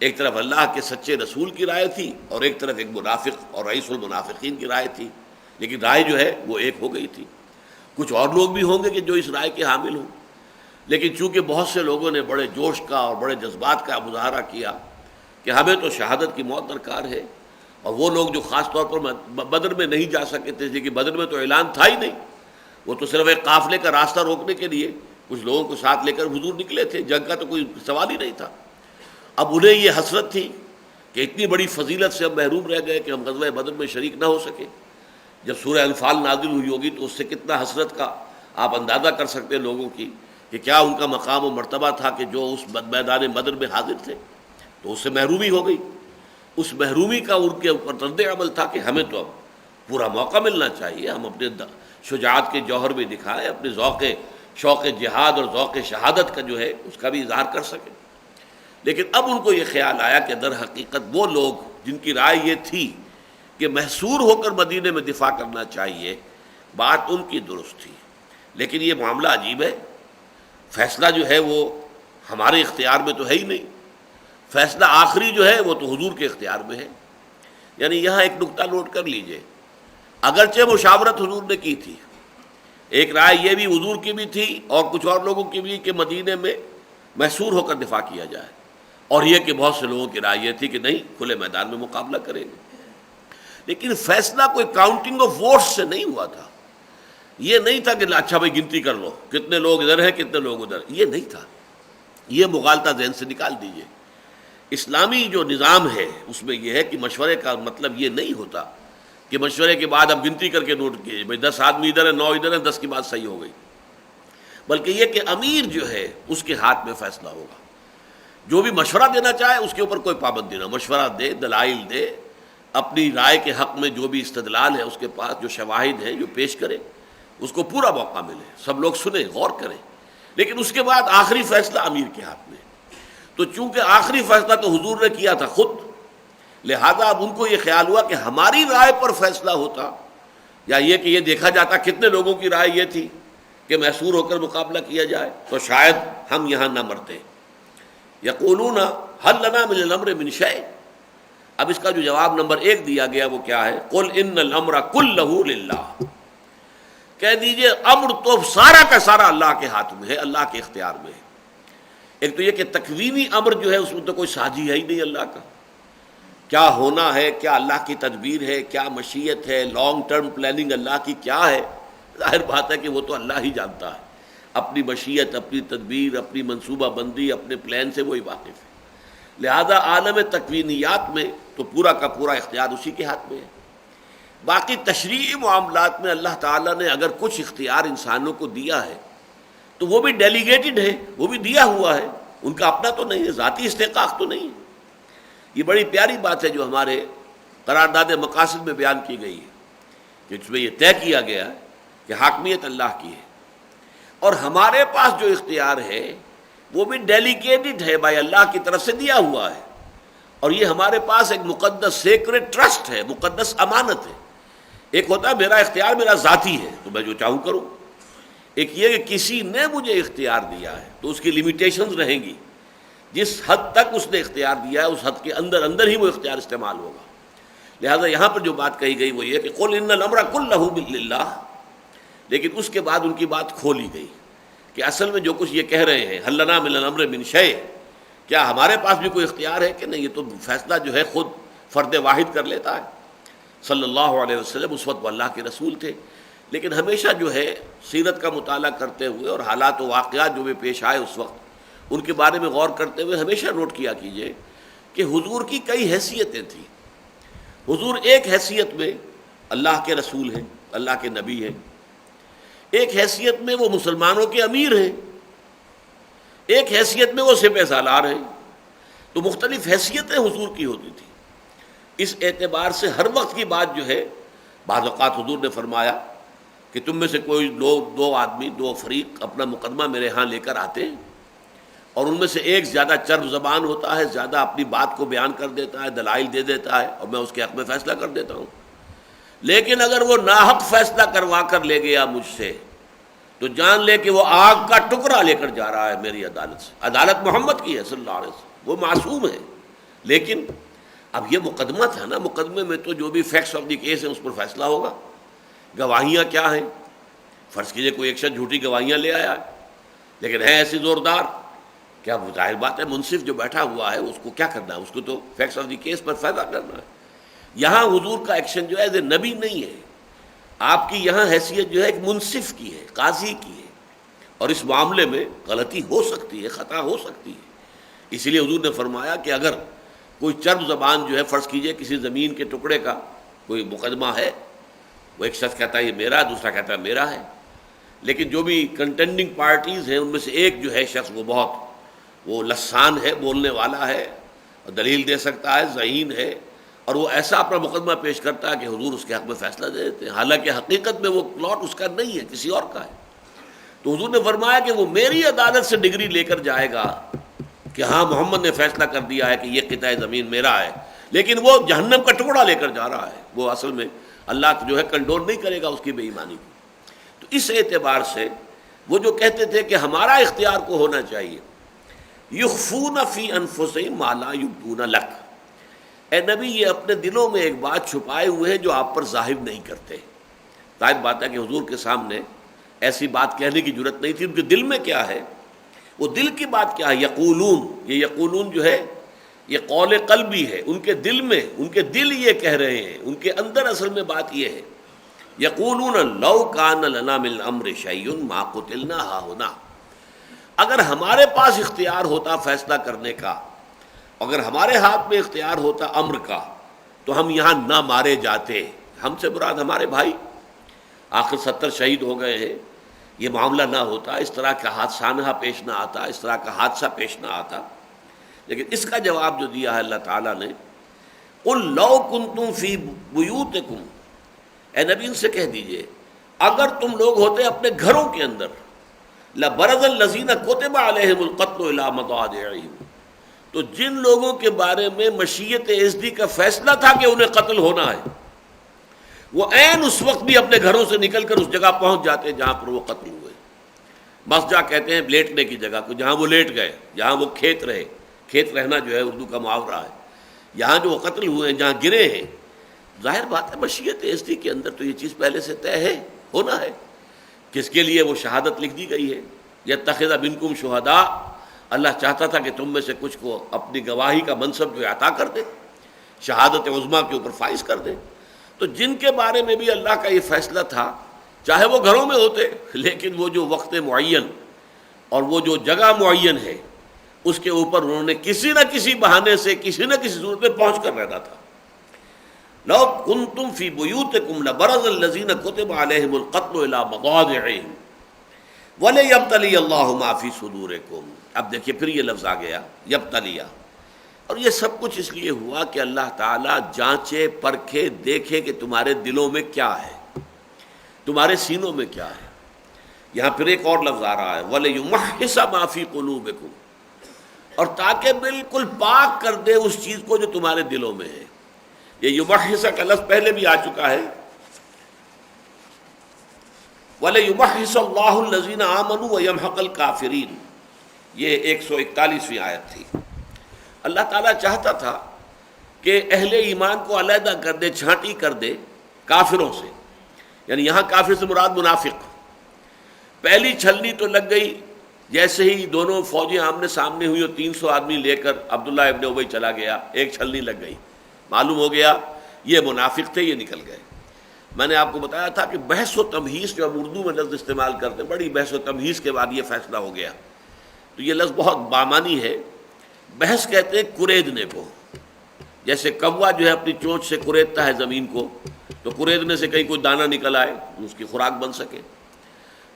ایک طرف اللہ کے سچے رسول کی رائے تھی اور ایک طرف ایک منافق اور رئیس المنافقین کی رائے تھی، لیکن رائے جو ہے وہ ایک ہو گئی تھی. کچھ اور لوگ بھی ہوں گے کہ جو اس رائے کے حامل ہوں، لیکن چونکہ بہت سے لوگوں نے بڑے جوش کا اور بڑے جذبات کا مظاہرہ کیا کہ ہمیں تو شہادت کی موت درکار ہے، اور وہ لوگ جو خاص طور پر بدر میں نہیں جا سکے تھے، لیکن بدر میں تو اعلان تھا ہی نہیں، وہ تو صرف ایک قافلے کا راستہ روکنے کے لیے کچھ لوگوں کو ساتھ لے کر حضور نکلے تھے، جنگ کا تو کوئی سوال ہی نہیں تھا. اب انہیں یہ حسرت تھی کہ اتنی بڑی فضیلت سے ہم محروم رہ گئے کہ ہم غزوہ بدر میں شریک نہ ہو سکے. جب سورہ انفال نازل ہوئی ہوگی تو اس سے کتنا حسرت کا آپ اندازہ کر سکتے ہیں لوگوں کی کہ کیا ان کا مقام و مرتبہ تھا کہ جو اس میدان بدر میں حاضر تھے، تو اس سے محرومی ہو گئی. اس محرومی کا ان کے اوپر رد عمل تھا کہ ہمیں تو اب پورا موقع ملنا چاہیے، ہم اپنے شجاعت کے جوہر بھی دکھائیں، اپنے شوق جہاد اور ذوق شہادت کا جو ہے اس کا بھی اظہار کر سکیں. لیکن اب ان کو یہ خیال آیا کہ در حقیقت وہ لوگ جن کی رائے یہ تھی کہ محصور ہو کر مدینے میں دفاع کرنا چاہیے، بات ان کی درست تھی، لیکن یہ معاملہ عجیب ہے. فیصلہ جو ہے وہ ہمارے اختیار میں تو ہے ہی نہیں، فیصلہ آخری جو ہے وہ تو حضور کے اختیار میں ہے. یعنی یہاں ایک نقطہ نوٹ کر لیجئے، اگرچہ مشاورت حضور نے کی تھی، ایک رائے یہ بھی حضور کی بھی تھی اور کچھ اور لوگوں کی بھی کہ مدینے میں محصور ہو کر دفاع کیا جائے، اور یہ کہ بہت سے لوگوں کی رائے یہ تھی کہ نہیں، کھلے میدان میں مقابلہ کریں گے. لیکن فیصلہ کوئی کاؤنٹنگ آف ووٹس سے نہیں ہوا تھا. یہ نہیں تھا کہ اچھا بھائی گنتی کر لو کتنے لوگ ادھر ہیں کتنے لوگ ادھر، یہ نہیں تھا. یہ مغالطہ ذہن سے نکال دیجئے. اسلامی جو نظام ہے اس میں یہ ہے کہ مشورے کا مطلب یہ نہیں ہوتا کہ مشورے کے بعد اب گنتی کر کے نوٹ کیے بھائی 10 آدمی ادھر ہیں 9 ادھر ہیں 10 کی بات صحیح ہو گئی، بلکہ یہ کہ امیر جو ہے اس کے ہاتھ میں فیصلہ ہوگا. جو بھی مشورہ دینا چاہے اس کے اوپر کوئی پابندی نہ، مشورہ دے، دلائل دے، اپنی رائے کے حق میں جو بھی استدلال ہے اس کے پاس، جو شواہد ہیں جو پیش کرے، اس کو پورا موقع ملے، سب لوگ سنیں، غور کریں. لیکن اس کے بعد آخری فیصلہ امیر کے ہاتھ میں. تو چونکہ آخری فیصلہ تو حضور نے کیا تھا خود، لہذا اب ان کو یہ خیال ہوا کہ ہماری رائے پر فیصلہ ہوتا، یا یہ کہ یہ دیکھا جاتا کتنے لوگوں کی رائے یہ تھی کہ محصور ہو کر مقابلہ کیا جائے، تو شاید ہم یہاں نہ مرتے. یقولون هل لنا من الامر من شیء. اب اس کا جو جواب نمبر 1 دیا گیا وہ کیا ہے؟ قل ان الامر كله للہ. کہہ دیجئے امر تو سارا کا سارا اللہ کے ہاتھ میں ہے، اللہ کے اختیار میں ہے. ایک تو یہ کہ تکوینی امر جو ہے اس میں تو کوئی سازی ہے ہی نہیں اللہ کا، کیا ہونا ہے، کیا اللہ کی تدبیر ہے، کیا مشیت ہے، لانگ ٹرم پلاننگ اللہ کی کیا ہے. ظاہر بات ہے کہ وہ تو اللہ ہی جانتا ہے، اپنی مشیت، اپنی تدبیر، اپنی منصوبہ بندی، اپنے پلان سے وہی واقف ہے. لہذا عالم تکوینیات میں تو پورا کا پورا اختیار اسی کے ہاتھ میں ہے. باقی تشریعی معاملات میں اللہ تعالیٰ نے اگر کچھ اختیار انسانوں کو دیا ہے تو وہ بھی ڈیلیگیٹڈ ہے، وہ بھی دیا ہوا ہے، ان کا اپنا تو نہیں ہے، ذاتی استحقاق تو نہیں ہے. یہ بڑی پیاری بات ہے جو ہمارے قرارداد مقاصد میں بیان کی گئی ہے کہ اس میں یہ طے کیا گیا ہے کہ حاکمیت اللہ کی ہے، اور ہمارے پاس جو اختیار ہے وہ بھی ڈیلیگیٹڈ ہے، بھائی اللہ کی طرف سے دیا ہوا ہے، اور یہ ہمارے پاس ایک مقدس سیکرٹ ٹرسٹ ہے، مقدس امانت ہے. ایک ہوتا ہے میرا اختیار میرا ذاتی ہے تو میں جو چاہوں کروں، ایک یہ کہ کسی نے مجھے اختیار دیا ہے تو اس کی لمیٹیشنز رہیں گی. جس حد تک اس نے اختیار دیا ہے اس حد کے اندر ہی وہ اختیار استعمال ہوگا. لہذا یہاں پر جو بات کہی گئی وہ یہ کہ قل ان الامر كله للہ، لیکن اس کے بعد ان کی بات کھولی گئی کہ اصل میں جو کچھ یہ کہہ رہے ہیں هل لنا من الامر من شیء، کیا ہمارے پاس بھی کوئی اختیار ہے کہ نہیں، یہ تو فیصلہ جو ہے خود فرد واحد کر لیتا ہے. صلی اللہ علیہ وسلم اس وقت وہ اللہ کے رسول تھے، لیکن ہمیشہ جو ہے سیرت کا مطالعہ کرتے ہوئے اور حالات و واقعات جو بھی پیش آئے اس وقت ان کے بارے میں غور کرتے ہوئے ہمیشہ نوٹ کیا کیجئے کہ حضور کی کئی حیثیتیں تھیں. حضور ایک حیثیت میں اللہ کے رسول ہیں، اللہ کے نبی ہیں، ایک حیثیت میں وہ مسلمانوں کے امیر ہیں، ایک حیثیت میں وہ سپہ سالار ہیں. تو مختلف حیثیتیں حضور کی ہوتی تھیں. اس اعتبار سے ہر وقت کی بات جو ہے، بعض اوقات حضور نے فرمایا کہ تم میں سے کوئی لوگ، 2 آدمی، 2 فریق اپنا مقدمہ میرے ہاں لے کر آتے ہیں، اور ان میں سے ایک زیادہ چرب زبان ہوتا ہے، زیادہ اپنی بات کو بیان کر دیتا ہے، دلائل دے دیتا ہے، اور میں اس کے حق میں فیصلہ کر دیتا ہوں. لیکن اگر وہ ناحق فیصلہ کروا کر لے گیا مجھ سے تو جان لے کہ وہ آگ کا ٹکڑا لے کر جا رہا ہے میری عدالت سے۔ عدالت محمد کی ہے صلی اللہ علیہ وسلم، وہ معصوم ہے۔ لیکن اب یہ مقدمہ تھا نا، مقدمے میں تو جو بھی فیکٹس آف دی کیس ہیں اس پر فیصلہ ہوگا۔ گواہیاں کیا ہیں؟ فرض کیجئے کوئی ایک شخص جھوٹی گواہیاں لے آیا لیکن ہے ایسی زوردار، کیا ظاہر بات ہے منصف جو بیٹھا ہوا ہے اس کو کیا کرنا ہے؟ اس کو تو فیکٹس آف دی کیس پر فیصلہ کرنا ہے۔ یہاں حضور کا ایکشن جو ہے ایز اے نبی نہیں ہے، آپ کی یہاں حیثیت جو ہے ایک منصف کی ہے، قاضی کی ہے، اور اس معاملے میں غلطی ہو سکتی ہے، خطا ہو سکتی ہے۔ اسی لیے حضور نے فرمایا کہ اگر کوئی چرب زبان جو ہے، فرض کیجئے کسی زمین کے ٹکڑے کا کوئی مقدمہ ہے، وہ ایک شخص کہتا ہے یہ میرا ہے، دوسرا کہتا ہے میرا ہے، لیکن جو بھی کنٹینڈنگ پارٹیز ہیں ان میں سے ایک جو ہے شخص وہ لسان ہے، بولنے والا ہے، دلیل دے سکتا ہے، ذہین ہے، اور وہ ایسا اپنا مقدمہ پیش کرتا ہے کہ حضور اس کے حق میں فیصلہ دے دیتے ہیں، حالانکہ حقیقت میں وہ پلاٹ اس کا نہیں ہے، کسی اور کا ہے۔ تو حضور نے فرمایا کہ وہ میری عدالت سے ڈگری لے کر جائے گا کہ ہاں محمد نے فیصلہ کر دیا ہے کہ یہ قطعہ زمین میرا ہے، لیکن وہ جہنم کا ٹکڑا لے کر جا رہا ہے، وہ اصل میں اللہ جو ہے کنڈول نہیں کرے گا اس کی بے ایمانی کو۔ تو اس اعتبار سے وہ جو کہتے تھے کہ ہمارا اختیار کو ہونا چاہیے، یخفون فی انفسہم ما لا یبدون لک، اے نبی یہ اپنے دلوں میں ایک بات چھپائے ہوئے ہیں جو آپ پر ظاہر نہیں کرتے۔ ظاہر بات ہے کہ حضور کے سامنے ایسی بات کہنے کی جرت نہیں تھی، ان کے دل میں کیا ہے، وہ دل کی بات کیا ہے، یقولون، یہ یقولون جو ہے یہ قول قلبی ہے، ان کے دل میں، ان کے دل یہ کہہ رہے ہیں، ان کے اندر اصل میں بات یہ ہے، یقولون لو کان لنا من الامر شیء ما قتلنا ہاہنا، اگر ہمارے پاس اختیار ہوتا فیصلہ کرنے کا، اگر ہمارے ہاتھ میں اختیار ہوتا امر کا، تو ہم یہاں نہ مارے جاتے۔ ہم سے مراد ہمارے بھائی، آخر 70 شہید ہو گئے ہیں، یہ معاملہ نہ ہوتا، اس طرح کا حادثہ پیش نہ آتا، اس طرح کا حادثہ پیش نہ آتا۔ لیکن اس کا جواب جو دیا ہے اللہ تعالیٰ نے، قل لو کنتم فی بیوتکم، اے نبی ان سے کہہ دیجئے اگر تم لوگ ہوتے اپنے گھروں کے اندر، لبرز الذین کتب علیہم القتل الی مضاجعہم، تو جن لوگوں کے بارے میں مشیت ازدی کا فیصلہ تھا کہ انہیں قتل ہونا ہے، وہ عین اس وقت بھی اپنے گھروں سے نکل کر اس جگہ پہنچ جاتے جہاں پر وہ قتل ہوئے۔ مسجع کہتے ہیں لیٹنے کی جگہ کو، جہاں وہ لیٹ گئے، جہاں وہ کھیت رہے، کھیت رہنا جو ہے اردو کا محاورہ ہے، یہاں جو وہ قتل ہوئے ہیں، جہاں گرے ہیں۔ ظاہر بات ہے مشیت ازدی کے اندر تو یہ چیز پہلے سے طے ہے، ہونا ہے، کس کے لیے وہ شہادت لکھ دی گئی ہے، یتخذ منکم شہداء، اللہ چاہتا تھا کہ تم میں سے کچھ کو اپنی گواہی کا منصب جو عطا کر دے، شہادت عظمیٰ کے اوپر فائز کر دے۔ تو جن کے بارے میں بھی اللہ کا یہ فیصلہ تھا، چاہے وہ گھروں میں ہوتے، لیکن وہ جو وقت معین اور وہ جو جگہ معین ہے اس کے اوپر انہوں نے کسی نہ کسی بہانے سے، کسی نہ کسی صورت میں پہنچ کر رہنا تھا۔ لو کنتم فی بیوتکم لبرز الذین کتب علیہم القتل الی مضاجعہم ولیبتلی اللہ ما فی صدورکم۔ اب دیکھیے پھر یہ لفظ آ گیا یبتلیہ، اور یہ سب کچھ اس لیے ہوا کہ اللہ تعالیٰ جانچے، پرکھے، دیکھے کہ تمہارے دلوں میں کیا ہے، تمہارے سینوں میں کیا ہے۔ یہاں پھر ایک اور لفظ آ رہا ہے وَلِيُمَحِّصَ مَا فِي قُلُوبِكُمْ، اور تاکہ بالکل پاک کر دے اس چیز کو جو تمہارے دلوں میں ہے۔ یہ یمحص کا لفظ پہلے بھی آ چکا ہے، وَلِيُمَحِّصَ اللَّهُ الَّذِينَ آمَنُوا وَيَمْحَقَ الْكَافِرِينَ، یہ 141ویں آیت تھی۔ اللہ تعالیٰ چاہتا تھا کہ اہل ایمان کو علیحدہ کر دے، چھانٹی کر دے کافروں سے، یعنی یہاں کافر سے مراد منافق۔ پہلی چھلنی تو لگ گئی جیسے ہی دونوں فوجیں آمنے سامنے ہوئی اور 300 آدمی لے کر عبداللہ ابن ابی چلا گیا، ایک چھلنی لگ گئی، معلوم ہو گیا یہ منافق تھے، یہ نکل گئے۔ میں نے آپ کو بتایا تھا کہ بحث و تمہیز جو ہم اردو میں لفظ استعمال کرتے ہیں، بڑی بحث و تمہیز کے بعد یہ فیصلہ ہو گیا، تو یہ لفظ بہت بامانی ہے۔ بحث کہتے ہیں کریدنے کو، جیسے کوا جو ہے اپنی چونچ سے کریدتا ہے زمین کو، تو کریدنے سے کہیں کوئی دانہ نکل آئے اس کی خوراک بن سکے،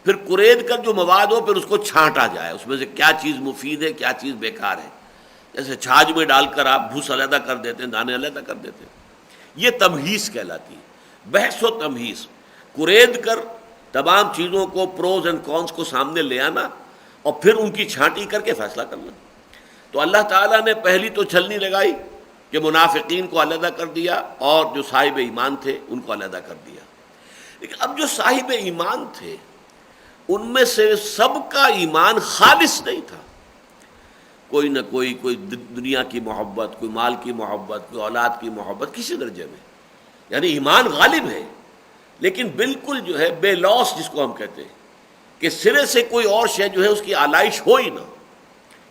پھر کرید کر جو مواد ہو پھر اس کو چھانٹا جائے، اس میں سے کیا چیز مفید ہے کیا چیز بیکار ہے، جیسے چھاج میں ڈال کر آپ بھوس علیحدہ کر دیتے ہیں، دانے علیحدہ کر دیتے ہیں، یہ تمہیز کہلاتی ہے، بحث و تمہیز، کرید کر تمام چیزوں کو پروز اینڈ کونس کو سامنے لے آنا اور پھر ان کی چھانٹی کر کے فیصلہ کرنا۔ تو اللہ تعالیٰ نے پہلی تو چھلنی لگائی کہ منافقین کو علیحدہ کر دیا اور جو صاحب ایمان تھے ان کو علیحدہ کر دیا. لیکن اب جو صاحب ایمان تھے ان میں سے سب کا ایمان خالص نہیں تھا. کوئی نہ کوئی دنیا کی محبت، کوئی مال کی محبت، کوئی اولاد کی محبت، کسی درجے میں. یعنی ایمان غالب ہے لیکن بالکل جو ہے بے لوس، جس کو ہم کہتے ہیں کہ سرے سے کوئی اور شے جو ہے اس کی آلائش ہو ہی نہ،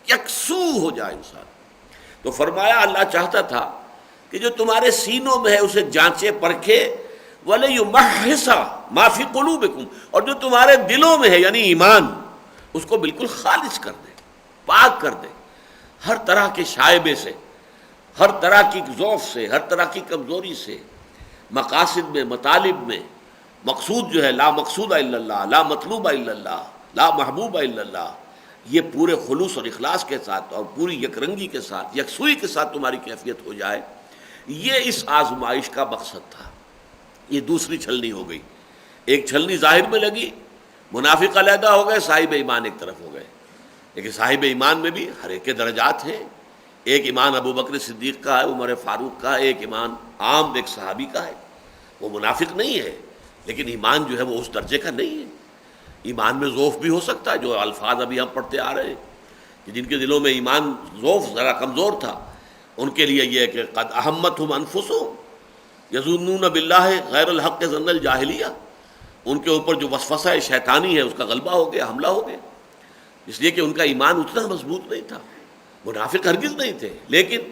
یکسو ہو جائے انسان. تو فرمایا اللہ چاہتا تھا کہ جو تمہارے سینوں میں ہے اسے جانچے پرکھے، وَلَيُمَحِّصَ مَا فِي قُلُوبِكُمْ، اور جو تمہارے دلوں میں ہے یعنی ایمان اس کو بالکل خالص کر دے، پاک کر دے ہر طرح کے شائبے سے، ہر طرح کی ضعف سے، ہر طرح کی کمزوری سے. مقاصد میں، مطالب میں مقصود جو ہے لا مقصود الا اللہ، لا مطلوب الا اللہ، لا محبوب الا اللہ، یہ پورے خلوص اور اخلاص کے ساتھ اور پوری یکرنگی کے ساتھ، یکسوئی کے ساتھ تمہاری کیفیت ہو جائے، یہ اس آزمائش کا مقصد تھا. یہ دوسری چھلنی ہو گئی. ایک چھلنی ظاہر میں لگی، منافق علیحدہ ہو گئے، صاحب ایمان ایک طرف ہو گئے. لیکن صاحب ایمان میں بھی ہر ایک کے درجات ہیں. ایک ایمان ابو بکر صدیق کا ہے، عمر فاروق کا ہے، ایک ایمان عام ایک صحابی کا ہے. وہ منافق نہیں ہے لیکن ایمان جو ہے وہ اس درجے کا نہیں ہے. ایمان میں ضعف بھی ہو سکتا ہے، جو الفاظ ابھی ہم پڑھتے آ رہے ہیں کہ جن کے دلوں میں ایمان ضعف ذرا کمزور تھا ان کے لیے یہ ہے کہ قد اہمتہم انفسہم یظنون باللہ غیر الحق ظن الجاہلیہ، ان کے اوپر جو وسوسہ شیطانی ہے اس کا غلبہ ہو گیا، حملہ ہو گیا، اس لیے کہ ان کا ایمان اتنا مضبوط نہیں تھا. منافق ہرگز نہیں تھے. لیکن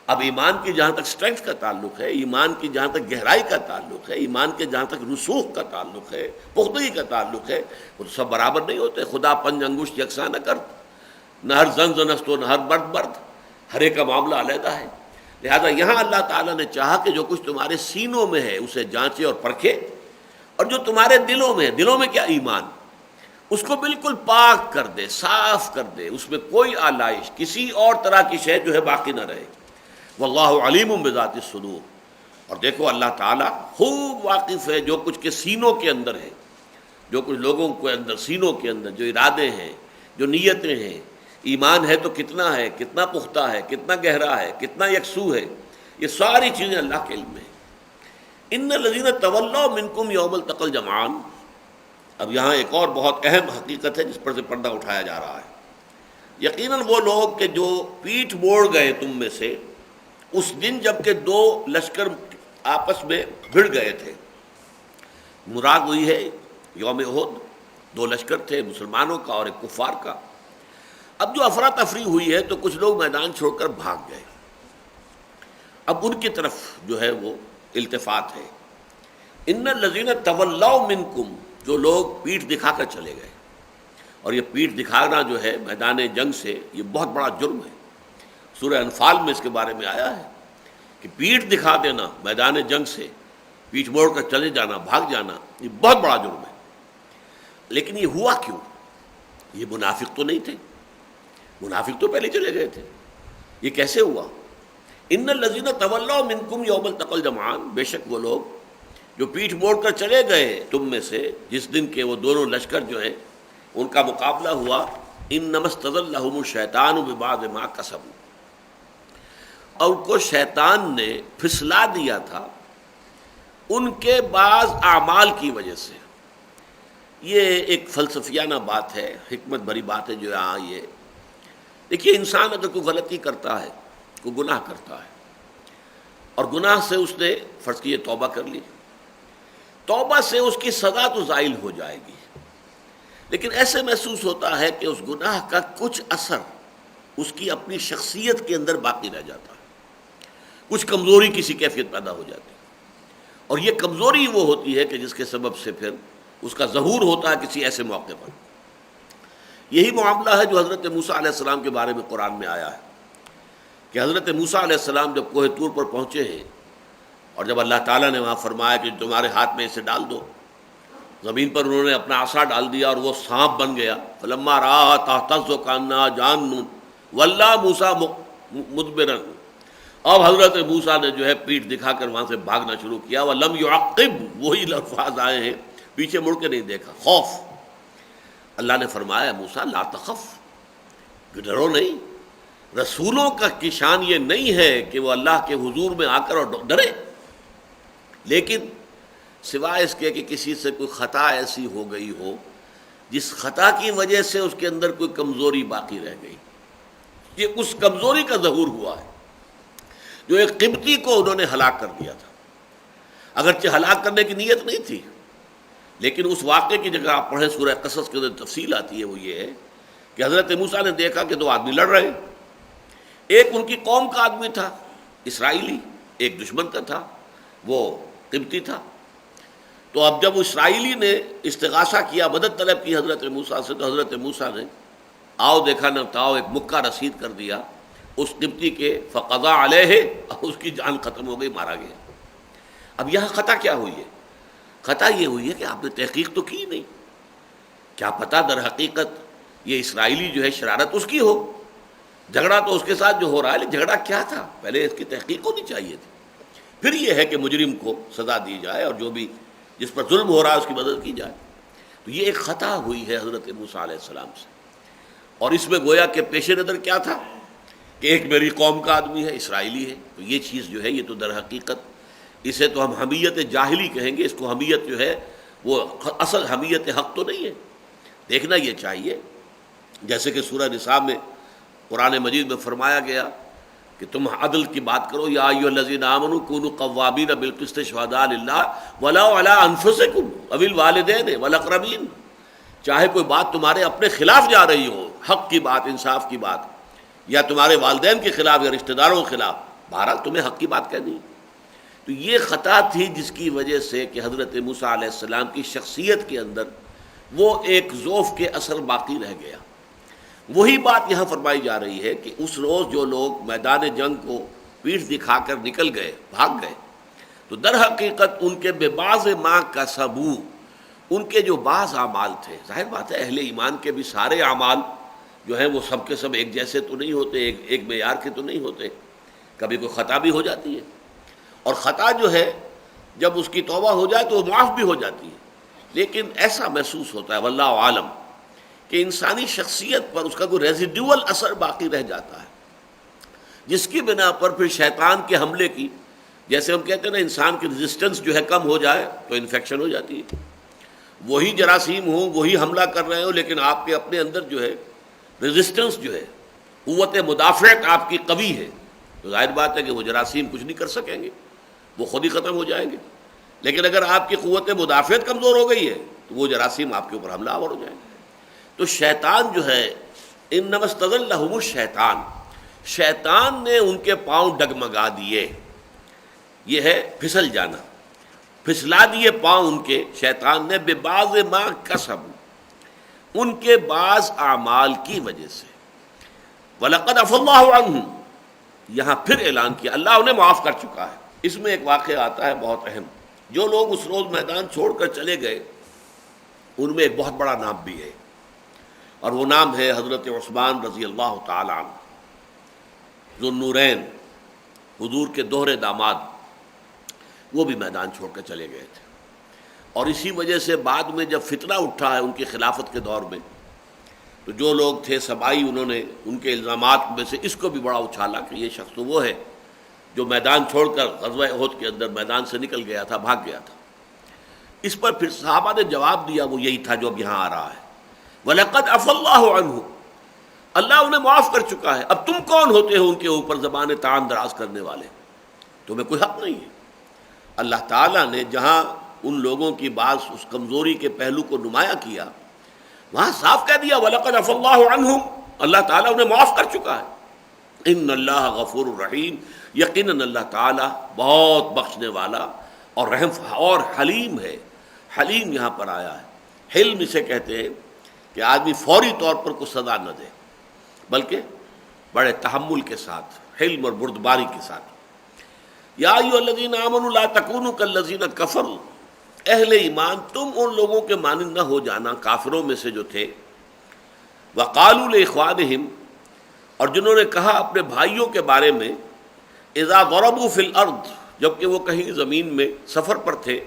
اب ایمان کی جہاں تک اسٹرینتھ کا تعلق ہے، ایمان کی جہاں تک گہرائی کا تعلق ہے، ایمان کے جہاں تک رسوخ کا تعلق ہے، پختگی کا تعلق ہے، وہ سب برابر نہیں ہوتے. خدا پنج انگشت یکساں نہ کرت، نہ ہر زن زنست و نہ ہر مرد مرد، ہر ایک کا معاملہ علیحدہ ہے. لہذا یہاں اللہ تعالیٰ نے چاہا کہ جو کچھ تمہارے سینوں میں ہے اسے جانچے اور پرکھے، اور جو تمہارے دلوں میں ہے، دلوں میں کیا ایمان، اس کو بالکل پاک کر دے، صاف کر دے، اس میں کوئی آلائش، کسی اور طرح کی شے جو ہے باقی نہ رہے. واللہ علیم بذات الصدور، اور دیکھو اللہ تعالیٰ خوب واقف ہے جو کچھ کے سینوں کے اندر ہے، جو کچھ لوگوں کے اندر سینوں کے اندر جو ارادے ہیں، جو نیتیں ہیں. ایمان ہے تو کتنا ہے، کتنا پختہ ہے، کتنا گہرا ہے، کتنا یکسو ہے، یہ ساری چیزیں اللہ کے علم میں ہیں. ان الذین تولوا منکم یوم التقى الجمعان. اب یہاں ایک اور بہت اہم حقیقت ہے جس پر سے پردہ اٹھایا جا رہا ہے. یقیناً وہ لوگ کہ جو پیٹھ موڑ گئے تم میں سے اس دن جب کہ دو لشکر آپس میں بھڑ گئے تھے. مراد ہوئی ہے یوم احد، دو لشکر تھے، مسلمانوں کا اور ایک کفار کا. اب جو افراتفری ہوئی ہے تو کچھ لوگ میدان چھوڑ کر بھاگ گئے. اب ان کی طرف جو ہے وہ التفات ہے. ان الذین تولوا منکم، جو لوگ پیٹھ دکھا کر چلے گئے. اور یہ پیٹھ دکھانا جو ہے میدان جنگ سے یہ بہت بڑا جرم ہے. سورہ انفال میں اس کے بارے میں آیا ہے کہ پیٹھ دکھا دینا میدان جنگ سے، پیٹھ موڑ کر چلے جانا، بھاگ جانا، یہ بہت بڑا جرم ہے. لیکن یہ ہوا کیوں؟ یہ منافق تو نہیں تھے، منافق تو پہلے چلے گئے تھے. یہ کیسے ہوا؟ ان الذین تولوا منکم یوم التقى الجمعان، بے شک وہ لوگ جو پیٹھ موڑ کر چلے گئے تم میں سے جس دن کے وہ دونوں لشکر جو ہیں ان کا مقابلہ ہوا. انما استزلهم الشیطان ببعض ما کسبوا، اور ان کو شیطان نے پھسلا دیا تھا ان کے بعض اعمال کی وجہ سے. یہ ایک فلسفیانہ بات ہے، حکمت بھری بات ہے جو یہاں یہ دیکھیے. انسان اگر کوئی غلطی کرتا ہے، کوئی گناہ کرتا ہے، اور گناہ سے اس نے فرض کیے توبہ کر لی، توبہ سے اس کی سزا تو زائل ہو جائے گی، لیکن ایسے محسوس ہوتا ہے کہ اس گناہ کا کچھ اثر اس کی اپنی شخصیت کے اندر باقی رہ جاتا ہے، کچھ کمزوری کسی کیفیت پیدا ہو جاتی ہے. اور یہ کمزوری وہ ہوتی ہے کہ جس کے سبب سے پھر اس کا ظہور ہوتا ہے کسی ایسے موقع پر. یہی معاملہ ہے جو حضرت موسیٰ علیہ السلام کے بارے میں قرآن میں آیا ہے کہ حضرت موسیٰ علیہ السلام جب کوہ طور پر پہنچے ہیں اور جب اللہ تعالیٰ نے وہاں فرمایا کہ تمہارے ہاتھ میں اسے ڈال دو، زمین پر انہوں نے اپنا عصا ڈال دیا اور وہ سانپ بن گیا. فلما رآہا تہتز کأنہا جان ولى موسیٰ مدبرا. اب حضرت موسیٰ نے جو ہے پیٹھ دکھا کر وہاں سے بھاگنا شروع کیا. وَلَمْ يُعَقِّبْ، وہی الفاظ آئے ہیں، پیچھے مڑ کے نہیں دیکھا، خوف. اللہ نے فرمایا موسیٰ لا تخف، ڈرو نہیں، رسولوں کی شان یہ نہیں ہے کہ وہ اللہ کے حضور میں آ کر اور ڈرے، لیکن سوائے اس کے کہ کسی سے کوئی خطا ایسی ہو گئی ہو جس خطا کی وجہ سے اس کے اندر کوئی کمزوری باقی رہ گئی، یہ اس کمزوری کا ظہور ہوا ہے جو ایک قبطی کو انہوں نے ہلاک کر دیا تھا، اگرچہ ہلاک کرنے کی نیت نہیں تھی، لیکن اس واقعے کی جگہ آپ پڑھیں سورہ قصص کے اندر تفصیل آتی ہے، وہ یہ ہے کہ حضرت موسیٰ نے دیکھا کہ دو آدمی لڑ رہے ہیں، ایک ان کی قوم کا آدمی تھا اسرائیلی، ایک دشمن کا تھا وہ قبطی تھا۔ تو اب جب اسرائیلی نے استغاثہ کیا، مدد طلب کی حضرت موسیٰ سے، تو حضرت موسیٰ نے آؤ دیکھا نہ تاؤ ایک مکہ رسید کر دیا اس قبطی کے، فقضا علیہ، اس کی جان ختم ہو گئی، مارا گیا۔ اب یہاں خطا کیا ہوئی ہے؟ خطا یہ ہوئی ہے کہ آپ نے تحقیق تو کی نہیں، کیا پتہ در حقیقت یہ اسرائیلی جو ہے شرارت اس کی ہو، جھگڑا تو اس کے ساتھ جو ہو رہا ہے، لیکن جھگڑا کیا تھا پہلے اس کی تحقیق ہونی چاہیے تھی، پھر یہ ہے کہ مجرم کو سزا دی جائے اور جو بھی جس پر ظلم ہو رہا ہے اس کی مدد کی جائے۔ تو یہ ایک خطا ہوئی ہے حضرت موسیٰ علیہ السلام سے، اور اس میں گویا کہ پیش نظر کیا تھا کہ ایک میری قوم کا آدمی ہے، اسرائیلی ہے، تو یہ چیز جو ہے یہ تو در حقیقت اسے تو ہم حمیت جاہلی کہیں گے، اس کو حمیت جو ہے وہ اصل حمیت حق تو نہیں ہے۔ دیکھنا یہ چاہیے جیسے کہ سورہ نساء میں قرآن مجید میں فرمایا گیا کہ تم عدل کی بات کرو، یا ایھا الذین آمنوا کونوا قوامین بالقسط شہداء للہ ولو علی انفسکم او الوالدین والاقربین، چاہے کوئی بات تمہارے اپنے خلاف جا رہی ہو، حق کی بات، انصاف کی بات، یا تمہارے والدین کے خلاف یا رشتہ داروں کے خلاف، بہرحال تمہیں حق کی بات کہنی ہے۔ تو یہ خطا تھی جس کی وجہ سے کہ حضرت موسیٰ علیہ السلام کی شخصیت کے اندر وہ ایک ضعف کے اثر باقی رہ گیا۔ وہی بات یہاں فرمائی جا رہی ہے کہ اس روز جو لوگ میدان جنگ کو پیٹھ دکھا کر نکل گئے، بھاگ گئے، تو در حقیقت ان کے بے باز ما کسبوا، ان کے جو بعض اعمال تھے، ظاہر بات ہے اہل ایمان کے بھی سارے اعمال جو ہیں وہ سب کے سب ایک جیسے تو نہیں ہوتے، ایک معیار کے تو نہیں ہوتے، کبھی کوئی خطا بھی ہو جاتی ہے، اور خطا جو ہے جب اس کی توبہ ہو جائے تو وہ معاف بھی ہو جاتی ہے، لیکن ایسا محسوس ہوتا ہے واللہ عالم کہ انسانی شخصیت پر اس کا کوئی ریزیڈیول اثر باقی رہ جاتا ہے، جس کی بنا پر پھر شیطان کے حملے کی، جیسے ہم کہتے ہیں نا انسان کی ریزسٹنس جو ہے کم ہو جائے تو انفیکشن ہو جاتی ہے، وہی جراثیم ہوں، وہی حملہ کر رہے ہوں، لیکن آپ کے اپنے اندر جو ہے ریزسٹنس جو ہے، قوت مدافعت آپ کی قوی ہے، تو ظاہر بات ہے کہ وہ جراثیم کچھ نہیں کر سکیں گے، وہ خود ہی ختم ہو جائیں گے۔ لیکن اگر آپ کی قوت مدافعت کمزور ہو گئی ہے تو وہ جراثیم آپ کے اوپر حملہ آور ہو جائیں گے۔ تو شیطان جو ہے انما استزلهم الشیطان، شیطان نے ان کے پاؤں ڈگمگا دیے، یہ ہے پھسل جانا، پھسلا دیے پاؤں ان کے، شیطان نے ببعض ما کسبوا، ان کے بعض اعمال کی وجہ سے، وَلَقَدْ عَفَا اللَّهُ عَنْهُمْ، یہاں پھر اعلان کیا اللہ انہیں معاف کر چکا ہے۔ اس میں ایک واقعہ آتا ہے بہت اہم، جو لوگ اس روز میدان چھوڑ کر چلے گئے ان میں ایک بہت بڑا نام بھی ہے، اور وہ نام ہے حضرت عثمان رضی اللہ تعالی عنہ ذو النورین، حضور کے دوہرے داماد، وہ بھی میدان چھوڑ کر چلے گئے تھے، اور اسی وجہ سے بعد میں جب فتنہ اٹھا ہے ان کی خلافت کے دور میں، تو جو لوگ تھے سبائی انہوں نے ان کے الزامات میں سے اس کو بھی بڑا اچھالا کہ یہ شخص تو وہ ہے جو میدان چھوڑ کر غزوہ احد کے اندر میدان سے نکل گیا تھا، بھاگ گیا تھا۔ اس پر پھر صحابہ نے جواب دیا، وہ یہی تھا جو اب یہاں آ رہا ہے، وَلَقَدْ عَفَا اللَّهُ عَنْهُ، اللہ انہیں معاف کر چکا ہے۔ اب تم کون ہوتے ہو ان کے اوپر زبان طعن دراز کرنے والے؟ تمہیں کوئی حق نہیں ہے۔ اللہ تعالیٰ نے جہاں ان لوگوں کی بعض اس کمزوری کے پہلو کو نمایاں کیا، وہاں صاف کہہ دیا وَلَقَدْ عَفَا اللَّهُ عَنْهُمْ، اللہ تعالیٰ انہیں معاف کر چکا ہے۔ ان اللہ غفور الرحیم، یقیناً اللہ تعالیٰ بہت بخشنے والا اور رحم اور حلیم ہے۔ حلیم یہاں پر آیا ہے، حلم اسے کہتے ہیں کہ آدمی فوری طور پر کوئی سزا نہ دے، بلکہ بڑے تحمل کے ساتھ، حلم اور بردباری کے ساتھ۔ یا ایھا الذین آمنوا لا تکونوا کالذین کفروا، اہل ایمان تم ان لوگوں کے مانند نہ ہو جانا کافروں میں سے جو تھے، وقالوا لاخوانہم، اور جنہوں نے کہا اپنے بھائیوں کے بارے میں، اذا ضربوا فی الارض، جبکہ وہ کہیں زمین میں سفر پر تھے،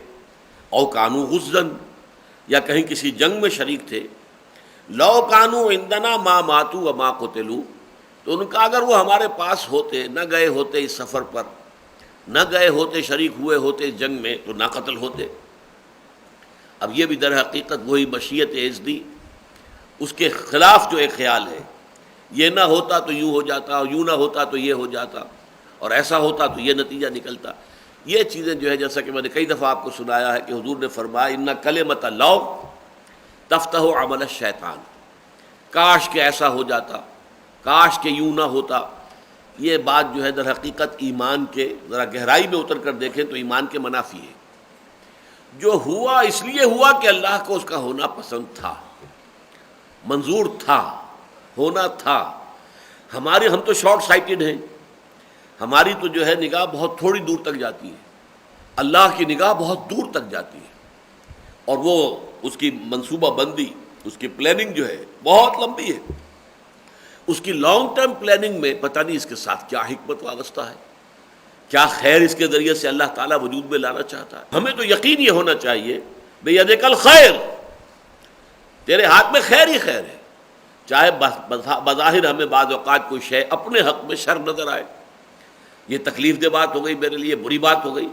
او کانوا غزاً، یا کہیں کسی جنگ میں شریک تھے، لو کانوا عندنا ما ماتوا وما قتلوا، تو انہوں نے کہا اگر وہ ہمارے پاس ہوتے، نہ گئے ہوتے اس سفر پر، نہ گئے ہوتے، شریک ہوئے ہوتے اس جنگ میں، تو نہ قتل ہوتے۔ اب یہ بھی در حقیقت وہی مشیت اذنی، اس کے خلاف جو ایک خیال ہے، یہ نہ ہوتا تو یوں ہو جاتا، اور یوں نہ ہوتا تو یہ ہو جاتا، اور ایسا ہوتا تو یہ نتیجہ نکلتا۔ یہ چیزیں جو ہے، جیسا کہ میں نے کئی دفعہ آپ کو سنایا ہے کہ حضور نے فرمایا ان کلمۃ لو تفتح عمل الشیطان، کاش کہ ایسا ہو جاتا، کاش کہ یوں نہ ہوتا۔ یہ بات جو ہے در حقیقت ایمان کے ذرا گہرائی میں اتر کر دیکھیں تو ایمان کے منافی ہے۔ جو ہوا اس لیے ہوا کہ اللہ کو اس کا ہونا پسند تھا، منظور تھا، ہونا تھا۔ ہم تو شارٹ سائٹڈ ہیں، ہماری تو جو ہے نگاہ بہت تھوڑی دور تک جاتی ہے، اللہ کی نگاہ بہت دور تک جاتی ہے، اور وہ اس کی منصوبہ بندی، اس کی پلاننگ جو ہے بہت لمبی ہے۔ اس کی لانگ ٹرم پلاننگ میں پتہ نہیں اس کے ساتھ کیا حکمت وابستہ ہے، کیا خیر اس کے ذریعے سے اللہ تعالیٰ وجود میں لانا چاہتا ہے۔ ہمیں تو یقین یہ ہونا چاہیے بیدک الخیر، تیرے ہاتھ میں خیر ہی خیر ہے، چاہے بظاہر ہمیں بعض اوقات کوئی شے اپنے حق میں شر نظر آئے، یہ تکلیف دہ بات ہو گئی میرے لیے، بری بات ہو گئی،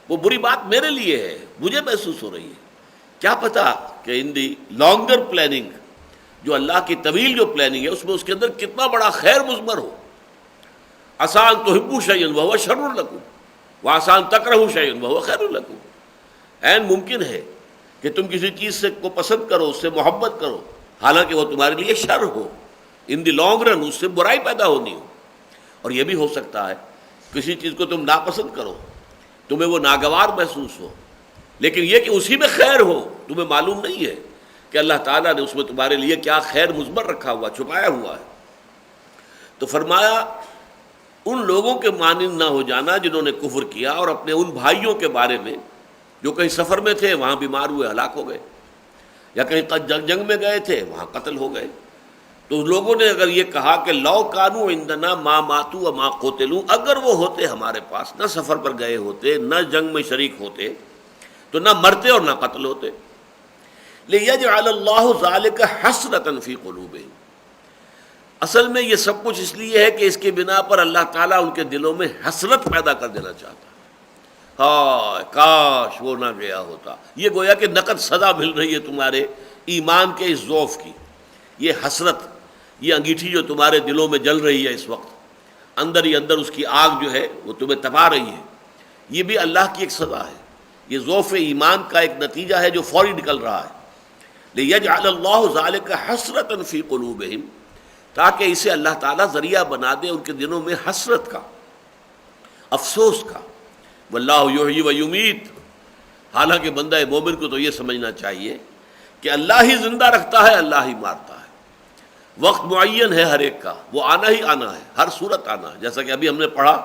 وہ بری بات میرے لیے ہے، مجھے محسوس ہو رہی ہے، کیا پتا کہ ان دی لانگر پلاننگ، جو اللہ کی طویل جو پلاننگ ہے، اس میں اس کے اندر کتنا بڑا خیر مضمر ہو۔ آسان تحبوا شیئا وہو شر لکم وآسان تکرہوا شیئا وہو خیر لکم، عین ممکن ہے کہ تم کسی چیز سے کو پسند کرو، اس سے محبت کرو، حالانکہ وہ تمہارے لیے شر ہو، ان دی لانگ رن اس سے برائی پیدا ہونی ہو۔ اور یہ بھی ہو سکتا ہے کسی چیز کو تم ناپسند کرو، تمہیں وہ ناگوار محسوس ہو، لیکن یہ کہ اسی میں خیر ہو، تمہیں معلوم نہیں ہے کہ اللہ تعالیٰ نے اس میں تمہارے لیے کیا خیر مضمر رکھا ہوا، چھپایا ہوا ہے۔ تو فرمایا ان لوگوں کے مانند نہ ہو جانا جنہوں نے کفر کیا، اور اپنے ان بھائیوں کے بارے میں جو کہیں سفر میں تھے، وہاں بیمار ہوئے، ہلاک ہو گئے، یا کہیں جنگ میں گئے تھے، وہاں قتل ہو گئے۔ تو لوگوں نے اگر یہ کہا کہ لو کانوا عندنا ما ماتوا وما قتلوا، اگر وہ ہوتے ہمارے پاس، نہ سفر پر گئے ہوتے، نہ جنگ میں شریک ہوتے، تو نہ مرتے اور نہ قتل ہوتے۔ لِيَجْعَلَ اللَّهُ ذَلِكَ حَسْرَةً فِي قُلُوبِهِمْ، اصل میں یہ سب کچھ اس لیے ہے کہ اس کے بنا پر اللہ تعالیٰ ان کے دلوں میں حسرت پیدا کر دینا چاہتا ہے، ہائے کاش وہ نہ گیا ہوتا۔ یہ گویا کہ نقد سزا مل رہی ہے تمہارے ایمان کے اس ضعف کی، یہ حسرت، یہ انگیٹھی جو تمہارے دلوں میں جل رہی ہے اس وقت، اندر ہی اندر اس کی آگ جو ہے وہ تمہیں تپا رہی ہے، یہ بھی اللہ کی ایک سزا ہے، یہ ضعف ایمان کا ایک نتیجہ ہے جو فوری نکل رہا ہے۔ لِيَجْعَلَ اللَّهُ ذَلِكَ حَسْرَةً فِي قُلُوبِهِمْ، تاکہ اسے اللہ تعالیٰ ذریعہ بنا دے ان کے دلوں میں حسرت کا، افسوس کا۔ واللہ یحیی و یمیت، حالانکہ بندہ مومن کو تو یہ سمجھنا چاہیے کہ اللہ ہی زندہ رکھتا ہے، اللہ ہی مارتا ہے، وقت معین ہے ہر ایک کا، وہ آنا ہی آنا ہے، ہر صورت آنا ہے۔ جیسا کہ ابھی ہم نے پڑھا،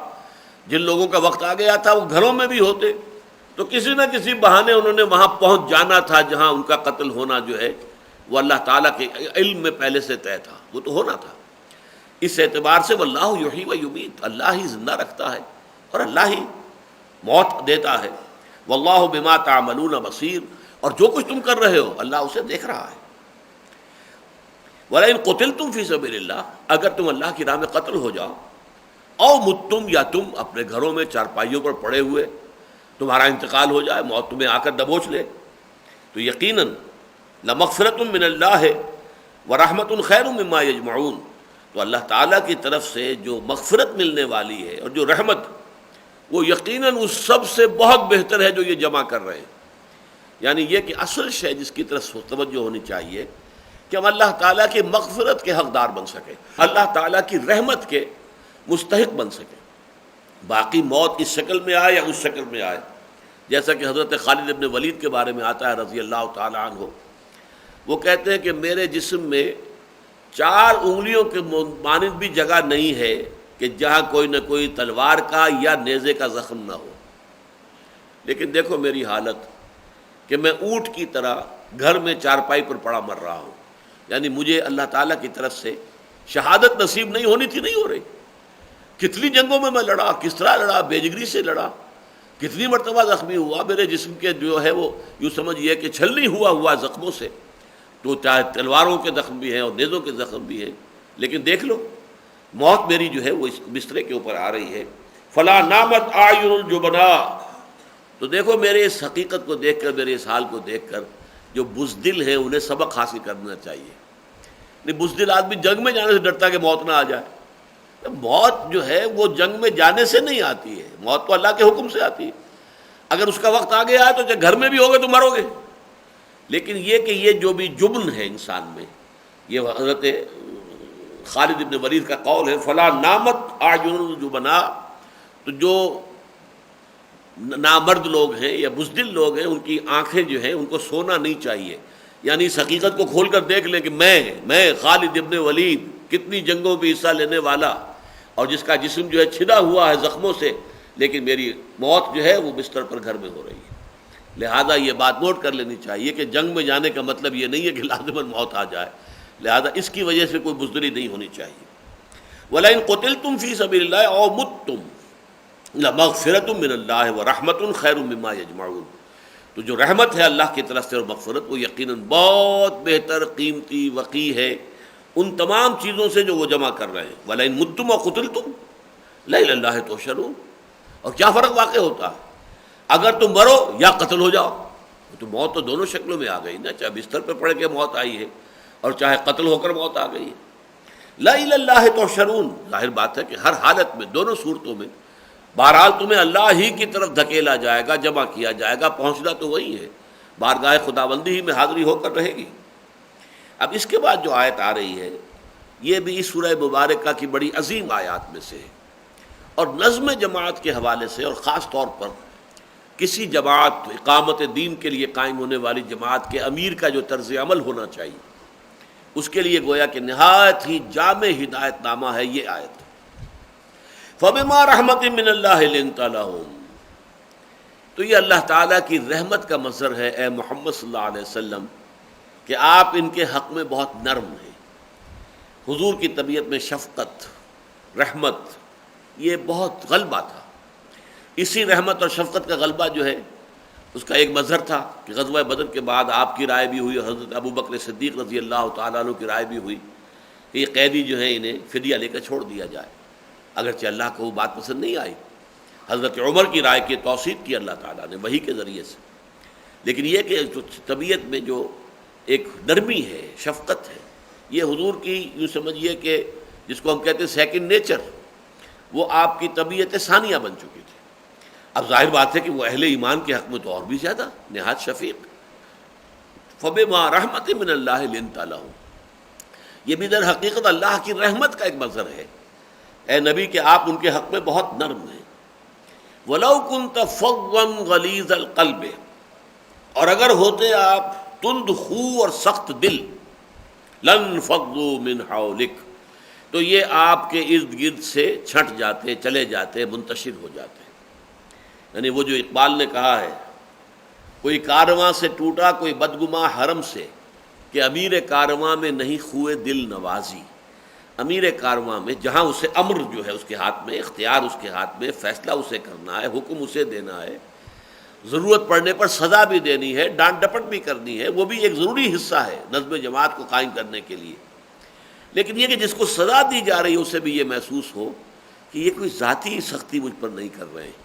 جن لوگوں کا وقت آ گیا تھا وہ گھروں میں بھی ہوتے تو کسی نہ کسی بہانے انہوں نے وہاں پہنچ جانا تھا جہاں ان کا قتل ہونا جو ہے وہ اللہ تعالیٰ کے علم میں پہلے سے طے تھا، وہ تو ہونا تھا۔ اس اعتبار سے واللہ یحیی و یمیت، اللہ ہی زندہ رکھتا ہے اور اللہ ہی موت دیتا ہے۔ واللہ بما تعملون بصیر، اور جو کچھ تم کر رہے ہو اللہ اسے دیکھ رہا ہے۔ وَلَئِن قُتِلْتُمْ فِي سَبِيلِ اللَّهِ، اگر تم اللہ کی راہ میں قتل ہو جاؤ، او متم، یا تم اپنے گھروں میں چارپائیوں پر پڑے ہوئے تمہارا انتقال ہو جائے، موت تمہیں آ کر دبوچ لے، تو یقیناً لمغفرۃ من اللہ ورحمۃ خیر مما یجمعون، تو اللہ تعالیٰ کی طرف سے جو مغفرت ملنے والی ہے اور جو رحمت، وہ یقیناً اس سب سے بہت بہتر ہے جو یہ جمع کر رہے ہیں۔ یعنی یہ کہ اصل شے جس کی طرف توجہ ہونی چاہیے کہ ہم اللہ تعالیٰ کی مغفرت کے حقدار بن سکیں، اللہ تعالیٰ کی رحمت کے مستحق بن سکیں۔ باقی موت اس شکل میں آئے یا اس شکل میں آئے، جیسا کہ حضرت خالد ابن ولید کے بارے میں آتا ہے رضی اللہ تعالیٰ عنہ، وہ کہتے ہیں کہ میرے جسم میں 4 انگلیوں کے مانند بھی جگہ نہیں ہے کہ جہاں کوئی نہ کوئی تلوار کا یا نیزے کا زخم نہ ہو، لیکن دیکھو میری حالت کہ میں اونٹ کی طرح گھر میں چارپائی پر پڑا مر رہا ہوں۔ یعنی مجھے اللہ تعالیٰ کی طرف سے شہادت نصیب نہیں ہونی تھی، نہیں ہو رہی۔ کتنی جنگوں میں لڑا، کس طرح لڑا، بے جگری سے لڑا، کتنی مرتبہ زخمی ہوا، میرے جسم کے جو ہے وہ یوں سمجھئے کہ چھلنی ہوا زخموں سے، تو چاہے تلواروں کے زخم بھی ہیں اور نیزوں کے زخم بھی ہیں، لیکن دیکھ لو موت میری جو ہے وہ اس بسترے کے اوپر آ رہی ہے. فلا نامت اعین الجبنا. تو دیکھو میرے اس حقیقت کو دیکھ کر، میرے اس حال کو دیکھ کر جو بزدل ہیں انہیں سبق حاصل کرنا چاہیے. نہیں، بزدل آدمی جنگ میں جانے سے ڈرتا کہ موت نہ آ جائے. موت جو ہے وہ جنگ میں جانے سے نہیں آتی ہے، موت تو اللہ کے حکم سے آتی ہے. اگر اس کا وقت آ گیا ہے تو چاہے گھر میں بھی ہوگے تو مرو گے. لیکن یہ کہ یہ جو بھی جبن ہے انسان میں، یہ حضرت خالد ابن ولید کا قول ہے، فلا نامت اعین الجبنا. تو جو نامرد لوگ ہیں یا بزدل لوگ ہیں ان کی آنکھیں جو ہیں ان کو سونا نہیں چاہیے. یعنی اس حقیقت کو کھول کر دیکھ لیں کہ میں خالد ابن ولید کتنی جنگوں میں حصہ لینے والا، اور جس کا جسم جو ہے چھدا ہوا ہے زخموں سے، لیکن میری موت جو ہے وہ بستر پر گھر میں ہو رہی ہے. لہذا یہ بات نوٹ کر لینی چاہیے کہ جنگ میں جانے کا مطلب یہ نہیں ہے کہ لازماً موت آ جائے. لہذا اس کی وجہ سے کوئی بزدلی نہیں ہونی چاہیے. وَلَئِن قُتِلْتُمْ فِي سَبِيلِ اللَّهِ أَوْ مُتُّمْ لَمَغْفِرَةٌ مِّنَ اللَّهِ وَرَحْمَةٌ خَيْرٌ مِّمَّا يَجْمَعُونَ. تو جو رحمت ہے اللہ کی طرف سے اور مغفرت، وہ یقیناً بہت بہتر، قیمتی، وقی ہے ان تمام چیزوں سے جو وہ جمع کر رہے ہیں. وَلَئِن مُتُّمْ أَوْ قُتِلْتُمْ لَإِلَى اللَّهِ تُحْشَرُونَ. اور کیا فرق واقع ہوتا ہے اگر تم مرو یا قتل ہو جاؤ؟ تو موت تو دونوں شکلوں میں آ گئی نا، چاہے بستر پہ پڑ کے موت آئی ہے اور چاہے قتل ہو کر موت آ گئی ہے. لا الى اللہ تحشرون. ظاہر بات ہے کہ ہر حالت میں، دونوں صورتوں میں بہرحال تمہیں اللہ ہی کی طرف دھکیلا جائے گا، جمع کیا جائے گا، پہنچنا تو وہی ہے، بارگاہ خداوندی ہی میں حاضری ہو کر رہے گی. اب اس کے بعد جو آیت آ رہی ہے یہ بھی اس سورہ مبارکہ کی بڑی عظیم آیات میں سے ہے، اور نظم جماعت کے حوالے سے، اور خاص طور پر کسی جماعت، اقامت دین کے لیے قائم ہونے والی جماعت کے امیر کا جو طرز عمل ہونا چاہیے، اس کے لیے گویا کہ نہایت ہی جامع ہدایت نامہ ہے یہ آیت. فَبِمَا رَحْمَةٍ مِّنَ اللَّهِ لِنتَ لَهُمْ. تو یہ اللہ تعالیٰ کی رحمت کا مظہر ہے اے محمد صلی اللہ علیہ وسلم کہ آپ ان کے حق میں بہت نرم ہیں. حضور کی طبیعت میں شفقت، رحمت، یہ بہت غلبہ تھا. اسی رحمت اور شفقت کا غلبہ جو ہے اس کا ایک مظہر تھا کہ غزوہ بدر کے بعد آپ کی رائے بھی ہوئی، اور حضرت ابو بکر صدیق رضی اللہ تعالیٰ عنہ کی رائے بھی ہوئی کہ یہ قیدی جو ہیں انہیں فدیہ لے کر چھوڑ دیا جائے. اگرچہ اللہ کو وہ بات پسند نہیں آئی، حضرت عمر کی رائے کی توثیق کی اللہ تعالیٰ نے وحی کے ذریعے سے. لیکن یہ کہ جو طبیعت میں جو ایک نرمی ہے، شفقت ہے، یہ حضور کی یوں سمجھیے کہ جس کو ہم کہتے ہیں سیکنڈ نیچر، وہ آپ کی طبیعت ثانیہ بن چکی تھی. اب ظاہر بات ہے کہ وہ اہل ایمان کے حق میں تو اور بھی زیادہ نہایت شفیق. فَبِمَا رَحْمَةٍ مِّنَ اللَّهِ لِنتَ لَهُمْ. یہ بھی در حقیقت اللہ کی رحمت کا ایک مظہر ہے اے نبی کہ آپ ان کے حق میں بہت نرم ہیں. وَلَوْ كُنْتَ فَظًّا غَلِيظَ الْقَلْبِ. اور اگر ہوتے آپ تند خو اور سخت دل، لَانفَضُّوا مِنْ حَوْلِكَ، تو یہ آپ کے ارد گرد سے چھٹ جاتے، چلے جاتے، منتشر ہو جاتے. یعنی وہ جو اقبال نے کہا ہے، کوئی کارواں سے ٹوٹا کوئی بدگماں حرم سے، کہ امیر کارواں میں نہیں خوئے دل نوازی. امیر کارواں میں جہاں اسے امر جو ہے اس کے ہاتھ میں، اختیار اس کے ہاتھ میں، فیصلہ اسے کرنا ہے، حکم اسے دینا ہے، ضرورت پڑنے پر سزا بھی دینی ہے، ڈانٹ ڈپٹ بھی کرنی ہے، وہ بھی ایک ضروری حصہ ہے نظم جماعت کو قائم کرنے کے لیے. لیکن یہ کہ جس کو سزا دی جا رہی ہے اسے بھی یہ محسوس ہو کہ یہ کوئی ذاتی سختی مجھ پر نہیں کر رہے ہیں،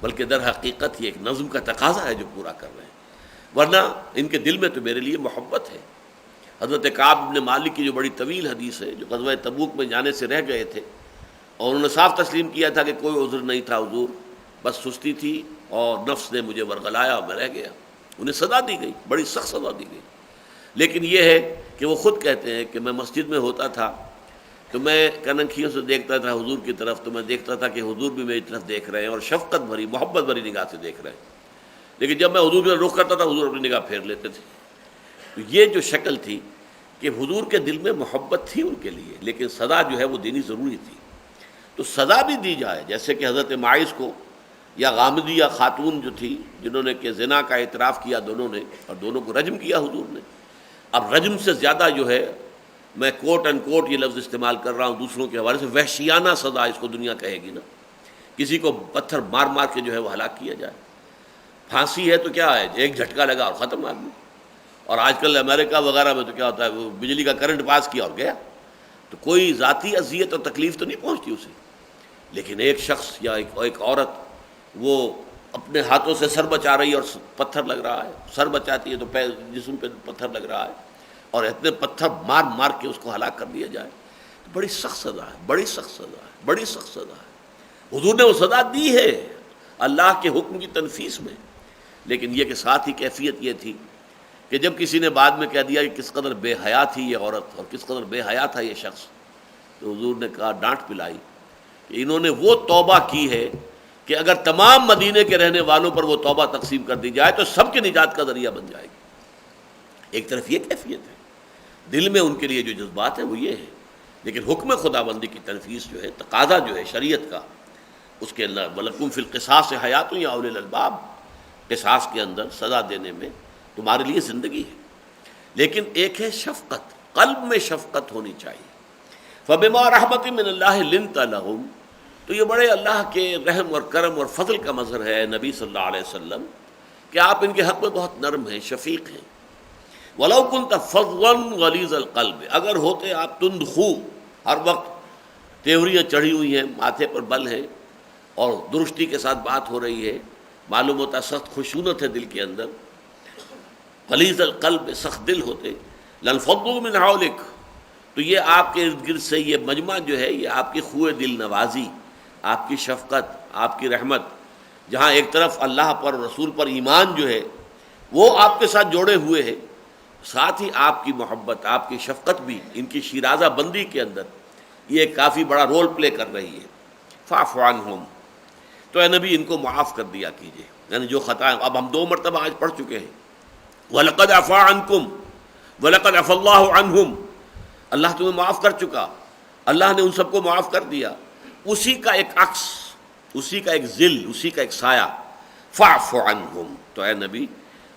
بلکہ در حقیقت یہ ایک نظم کا تقاضا ہے جو پورا کر رہے ہیں، ورنہ ان کے دل میں تو میرے لیے محبت ہے. حضرت کعب بن مالک کی جو بڑی طویل حدیث ہے، جو غزوہ تبوک میں جانے سے رہ گئے تھے اور انہوں نے صاف تسلیم کیا تھا کہ کوئی عذر نہیں تھا حضور، بس سستی تھی اور نفس نے مجھے ورغلایا اور میں رہ گیا. انہیں سزا دی گئی، بڑی سخت سزا دی گئی. لیکن یہ ہے کہ وہ خود کہتے ہیں کہ میں مسجد میں ہوتا تھا تو میں کننکھیوں سے دیکھتا تھا حضور کی طرف، تو میں دیکھتا تھا کہ حضور بھی میری طرف دیکھ رہے ہیں اور شفقت بھری، محبت بھری نگاہ سے دیکھ رہے ہیں. لیکن جب میں حضور کی طرف رخ کرتا تھا حضور اپنی نگاہ پھیر لیتے تھے. تو یہ جو شکل تھی کہ حضور کے دل میں محبت تھی ان کے لیے، لیکن سزا جو ہے وہ دینی ضروری تھی. تو سزا بھی دی جائے، جیسے کہ حضرت ماعز کو یا غامدیہ خاتون جو تھی جنہوں نے کہ زنا کا اعتراف کیا دونوں نے، اور دونوں کو رجم کیا حضور نے. اب رجم سے زیادہ جو ہے، میں کوٹ اینڈ کوٹ یہ لفظ استعمال کر رہا ہوں دوسروں کے حوالے سے، وحشیانہ سزا اس کو دنیا کہے گی نا. کسی کو پتھر مار مار کے جو ہے وہ ہلاک کیا جائے. پھانسی ہے تو کیا ہے، ایک جھٹکا لگا اور ختم آدمی. اور آج کل امریکہ وغیرہ میں تو کیا ہوتا ہے، وہ بجلی کا کرنٹ پاس کیا اور گیا. تو کوئی ذاتی اذیت اور تکلیف تو نہیں پہنچتی اسے، لیکن ایک شخص یا ایک عورت وہ اپنے ہاتھوں سے سر بچا رہی ہے اور پتھر لگ رہا ہے، سر بچاتی ہے تو جسم پہ پتھر لگ رہا ہے، اور اتنے پتھر مار مار کے اس کو ہلاک کر دیا جائے، تو بڑی سخت سزا ہے، بڑی سخت سزا ہے، بڑی سخت سزا ہے۔ حضور نے وہ سزا دی ہے اللہ کے حکم کی تنفیذ میں، لیکن یہ کہ ساتھ ہی کیفیت یہ تھی کہ جب کسی نے بعد میں کہہ دیا کہ کس قدر بے حیا تھی یہ عورت اور کس قدر بے حیا تھا یہ شخص، تو حضور نے کہا، ڈانٹ پلائی کہ انہوں نے وہ توبہ کی ہے کہ اگر تمام مدینے کے رہنے والوں پر وہ توبہ تقسیم کر دی جائے تو سب کے نجات کا ذریعہ بن جائے گی۔ ایک طرف یہ کیفیت ہے، دل میں ان کے لیے جو جذبات ہیں وہ یہ ہے، لیکن حکم خدا بندی کی تنفیذ جو ہے، تقاضا جو ہے شریعت کا، اس کے اللہ وَلَكُمْ فِي الْقِصَاصِ حَيَاتٌ يَا أُولِي الْأَلْبَابِ، قصاص کے اندر سزا دینے میں تمہارے لیے زندگی ہے، لیکن ایک ہے شفقت، قلب میں شفقت ہونی چاہیے۔ فَبِمَا رَحْمَةٍ مِّنَ اللَّهِ لِنْتَ لَهُمْ، تو یہ بڑے اللہ کے رحم اور کرم اور فضل کا مظہر ہے نبی صلی اللہ علیہ وسلم کہ آپ ان کے حق میں بہت نرم ہیں، شفیق ہیں۔ وَلَوْ كُنْتَ فَظًّا غَلِيظَ الْقَلْبِ، اگر ہوتے آپ تند خو، ہر وقت تیوریاں چڑھی ہوئی ہیں، ماتھے پر بل ہے اور درستی کے ساتھ بات ہو رہی ہے، معلوم ہوتا سخت خشونت ہے دل کے اندر، غلیظ القلب، سخت دل ہوتے، لَانفَضُّوا مِنْ حَوْلِكَ، تو یہ آپ کے ارد گرد سے یہ مجمع جو ہے یہ آپ کی خوئے دل نوازی، آپ کی شفقت، آپ کی رحمت، جہاں ایک طرف اللہ پر رسول پر ایمان جو ہے وہ آپ کے ساتھ جوڑے ہوئے ہے، ساتھ ہی آپ کی محبت، آپ کی شفقت بھی ان کی شیرازہ بندی کے اندر یہ کافی بڑا رول پلے کر رہی ہے۔ فاعف عنہم، تو اے نبی ان کو معاف کر دیا کیجئے، یعنی جو خطائیں اب ہم 2 مرتبہ آج پڑھ چکے ہیں، وَلَقَدْ عَفَا عَنْكُمْ وَلَقَدْ عَفَا اللَّهُ عَنْهُمْ، اللہ تمہیں معاف کر چکا، اللہ نے ان سب کو معاف کر دیا۔ اسی کا ایک عکس، اسی کا ایک ظل، اسی کا ایک سایہ، فاعف عنہم، تو اے نبی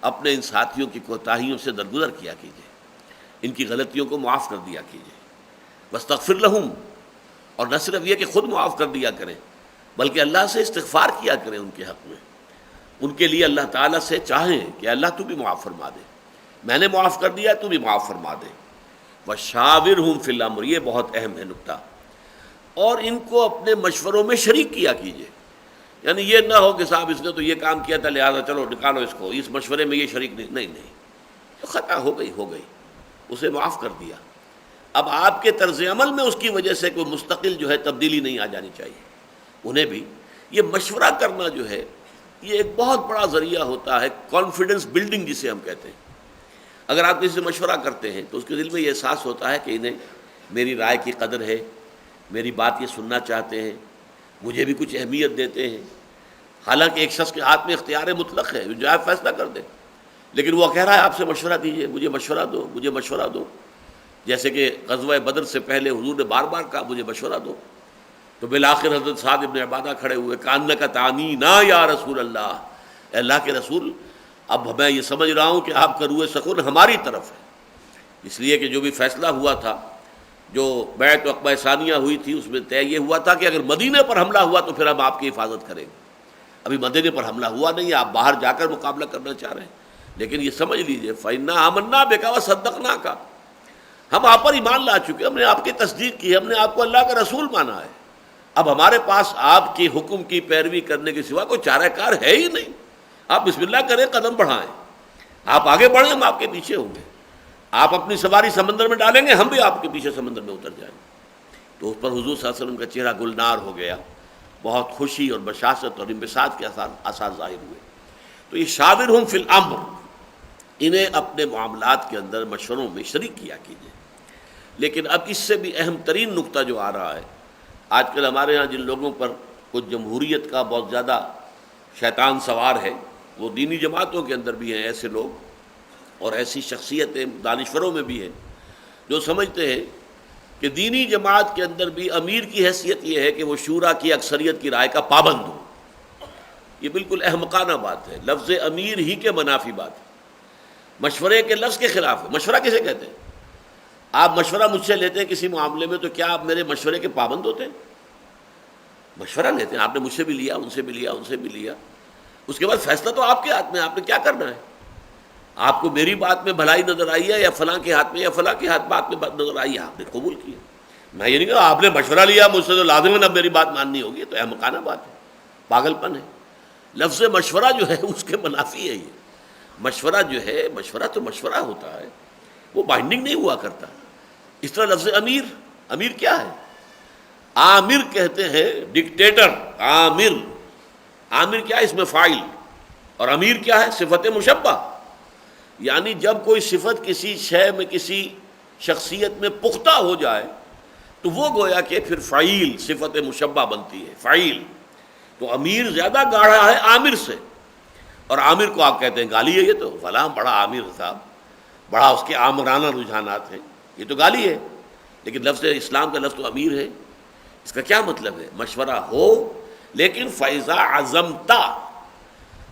اپنے ان ساتھیوں کی کوتاہیوں سے درگزر کیا کیجئے، ان کی غلطیوں کو معاف کر دیا کیجئے۔ واستغفر لہم، اور نہ صرف یہ کہ خود معاف کر دیا کریں بلکہ اللہ سے استغفار کیا کریں ان کے حق میں، ان کے لیے اللہ تعالیٰ سے چاہیں کہ اللہ تو بھی معاف فرما دے، میں نے معاف کر دیا تو بھی معاف فرما دے۔ وشاورہم فی الامر، یہ بہت اہم ہے نکتہ، اور ان کو اپنے مشوروں میں شریک کیا کیجئے، یعنی یہ نہ ہو کہ صاحب اس نے تو یہ کام کیا تھا لہذا چلو نکالو اس کو، اس مشورے میں یہ شریک نہیں، نہیں نہیں، تو خطا ہو گئی، اسے معاف کر دیا۔ اب آپ کے طرز عمل میں اس کی وجہ سے کوئی مستقل جو ہے تبدیلی نہیں آ جانی چاہیے، انہیں بھی یہ مشورہ کرنا جو ہے یہ ایک بہت بڑا ذریعہ ہوتا ہے کانفیڈنس بلڈنگ جسے ہم کہتے ہیں۔ اگر آپ کسی سے مشورہ کرتے ہیں تو اس کے دل میں یہ احساس ہوتا ہے کہ انہیں میری رائے کی قدر ہے، میری بات یہ سننا چاہتے ہیں، مجھے بھی کچھ اہمیت دیتے ہیں، حالانکہ ایک شخص کے ہاتھ میں اختیار مطلق ہے جو آپ فیصلہ کر دے، لیکن وہ کہہ رہا ہے آپ سے مشورہ دیجیے، مجھے مشورہ دو، مجھے مشورہ دو، جیسے کہ غزوہ بدر سے پہلے حضور نے بار بار کہا مجھے مشورہ دو، تو بالآخر حضرت سعد ابن عبادہ کھڑے ہوئے، کانک تعنینا یا رسول اللہ، اے اللہ کے رسول اب میں یہ سمجھ رہا ہوں کہ آپ کا روح سکون ہماری طرف ہے، اس لیے کہ جو بھی فیصلہ ہوا تھا، جو بیعت عقبہ ثانیہ ہوئی تھی، اس میں طے یہ ہوا تھا کہ اگر مدینے پر حملہ ہوا تو پھر ہم آپ کی حفاظت کریں گے۔ ابھی مدینے پر حملہ ہوا نہیں ہے، آپ باہر جا کر مقابلہ کرنا چاہ رہے ہیں، لیکن یہ سمجھ لیجئے فَإِنَّا آمَنَّا بِكَ وَصَدَّقْنَاكَ، ہم آپ پر ایمان لا چکے، ہم نے آپ کی تصدیق کی، ہم نے آپ کو اللہ کا رسول مانا ہے، اب ہمارے پاس آپ کے حکم کی پیروی کرنے کے سوا کوئی چارہ کار ہے ہی نہیں، آپ بسم اللہ کریں، قدم بڑھائیں، آپ آگے بڑھیں، ہم آپ کے پیچھے ہوں گے، آپ اپنی سواری سمندر میں ڈالیں گے، ہم بھی آپ کے پیچھے سمندر میں اتر جائیں گے۔ تو اس پر حضور صلی اللہ علیہ وسلم کا چہرہ گلنار ہو گیا، بہت خوشی اور بشاشت اور انبساط کے آثار ظاہر ہوئے۔ تو یہ شاورہم فی الامر، انہیں اپنے معاملات کے اندر مشوروں میں شریک کیا کیجیے۔ لیکن اب اس سے بھی اہم ترین نقطہ جو آ رہا ہے، آج کل ہمارے ہاں جن لوگوں پر کچھ جمہوریت کا بہت زیادہ شیطان سوار ہے، وہ دینی جماعتوں کے اندر بھی ہیں ایسے لوگ، اور ایسی شخصیتیں دانشوروں میں بھی ہیں جو سمجھتے ہیں کہ دینی جماعت کے اندر بھی امیر کی حیثیت یہ ہے کہ وہ شورا کی اکثریت کی رائے کا پابند ہو۔ یہ بالکل احمقانہ بات ہے، لفظ امیر ہی کے منافی بات ہے، مشورے کے لفظ کے خلاف ہے۔ مشورہ کسے کہتے ہیں؟ آپ مشورہ مجھ سے لیتے ہیں کسی معاملے میں، تو کیا آپ میرے مشورے کے پابند ہوتے ہیں؟ مشورہ لیتے ہیں، آپ نے مجھ سے بھی لیا، ان سے بھی لیا، ان سے بھی لیا، اس کے بعد فیصلہ تو آپ کے ہاتھ میں، آپ نے کیا کرنا ہے۔ آپ کو میری بات میں بھلائی نظر آئی ہے یا فلاں کے ہاتھ میں یا فلاں کے ہاتھ بات میں نظر آئی ہے، آپ نے قبول کیا۔ میں یہ نہیں کہا آپ نے مشورہ لیا مجھ سے تو لازم ہے اب میری بات ماننی ہوگی، تو احمقانہ بات ہے، پاگل پن ہے۔ لفظ مشورہ جو ہے اس کے منافی ہے یہ۔ مشورہ جو ہے، مشورہ تو مشورہ ہوتا ہے، وہ بائنڈنگ نہیں ہوا کرتا۔ اس طرح لفظ امیر، امیر کیا ہے؟ آمر کہتے ہیں ڈکٹیٹر، آمر، آمر کیا ہے؟ اس میں فاعل، اور امیر کیا ہے؟ صفت مشبہ، یعنی جب کوئی صفت کسی شے میں، کسی شخصیت میں پختہ ہو جائے تو وہ گویا کہ پھر فعیل، صفت مشبہ بنتی ہے، فعیل۔ تو امیر زیادہ گاڑھا ہے عامر سے، اور عامر کو آپ کہتے ہیں گالی ہے، یہ تو فلاں بڑا عامر صاحب، بڑا اس کے آمرانہ رجحانات ہیں، یہ تو گالی ہے۔ لیکن لفظ اسلام کا لفظ تو امیر ہے۔ اس کا کیا مطلب ہے؟ مشورہ ہو، لیکن فیضا عزمتا،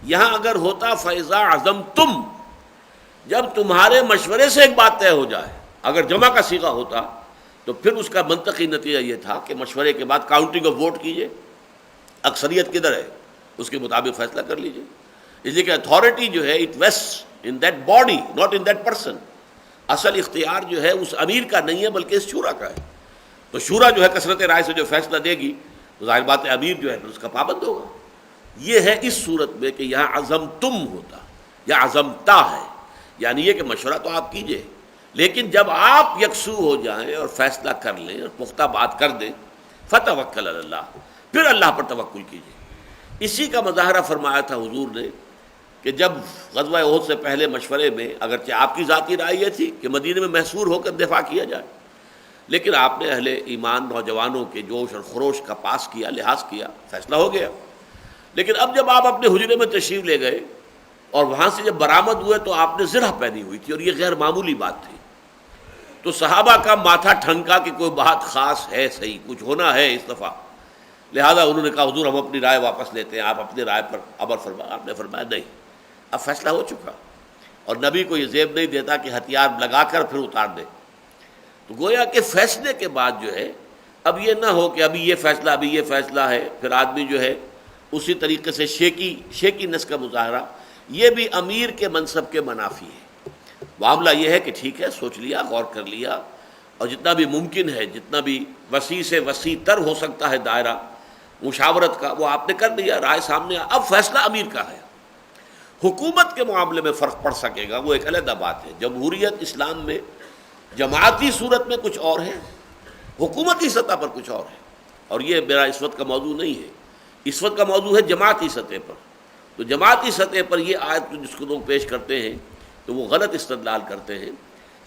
یہاں اگر ہوتا فیضا عزمتم، جب تمہارے مشورے سے ایک بات طے ہو جائے، اگر جمع کا صیغہ ہوتا تو پھر اس کا منطقی نتیجہ یہ تھا کہ مشورے کے بعد کاؤنٹنگ آف ووٹ کیجئے، اکثریت کدھر ہے اس کے مطابق فیصلہ کر لیجئے۔ اس لیے کہ اتھارٹی جو ہے it vests in that body, not in that person. اصل اختیار جو ہے اس امیر کا نہیں ہے بلکہ اس شورا کا ہے۔ تو شورا جو ہے کثرت رائے سے جو فیصلہ دے گی تو ظاہر بات ہے امیر جو ہے اس کا پابند ہوگا۔ یہ ہے اس صورت میں کہ یہاں عزمتم ہوتا یا عزمتا ہے، یعنی یہ کہ مشورہ تو آپ کیجئے، لیکن جب آپ یکسو ہو جائیں اور فیصلہ کر لیں اور پختہ بات کر دیں، فتوکل علی اللہ، پھر اللہ پر توکل کیجئے۔ اسی کا مظاہرہ فرمایا تھا حضور نے کہ جب غزوہ احد سے پہلے مشورے میں، اگرچہ آپ کی ذاتی رائے یہ تھی کہ مدینے میں محصور ہو کر دفاع کیا جائے، لیکن آپ نے اہل ایمان نوجوانوں کے جوش اور خروش کا پاس کیا، لحاظ کیا، فیصلہ ہو گیا۔ لیکن اب جب آپ اپنے حجرے میں تشریف لے گئے اور وہاں سے جب برآمد ہوئے تو آپ نے زرہ پہنی ہوئی تھی، اور یہ غیر معمولی بات تھی۔ تو صحابہ کا ماتھا ٹھنکا کہ کوئی بات خاص ہے، صحیح کچھ ہونا ہے اس دفعہ، لہذا انہوں نے کہا حضور ہم اپنی رائے واپس لیتے ہیں، آپ اپنی رائے پر عمل فرمائیں۔ آپ نے فرمایا نہیں، اب فیصلہ ہو چکا، اور نبی کو یہ زیب نہیں دیتا کہ ہتھیار لگا کر پھر اتار دے۔ تو گویا کہ فیصلے کے بعد جو ہے اب یہ نہ ہو کہ ابھی یہ فیصلہ، ابھی یہ فیصلہ ہے، پھر آدمی جو ہے اسی طریقے سے شیکی نس کا مظاہرہ، یہ بھی امیر کے منصب کے منافی ہے۔ معاملہ یہ ہے کہ ٹھیک ہے، سوچ لیا، غور کر لیا، اور جتنا بھی ممکن ہے، جتنا بھی وسیع سے وسیع تر ہو سکتا ہے دائرہ مشاورت کا، وہ آپ نے کر لیا، رائے سامنے اب فیصلہ امیر کا ہے۔ حکومت کے معاملے میں فرق پڑ سکے گا، وہ ایک علیحدہ بات ہے۔ جمہوریت اسلام میں جماعتی صورت میں کچھ اور ہے، حکومتی سطح پر کچھ اور ہے، اور یہ میرا اس وقت کا موضوع نہیں ہے۔ اس وقت کا موضوع ہے جماعتی سطح پر۔ تو جماعتی سطح پر یہ آیت جس کو لوگ پیش کرتے ہیں تو وہ غلط استدلال کرتے ہیں۔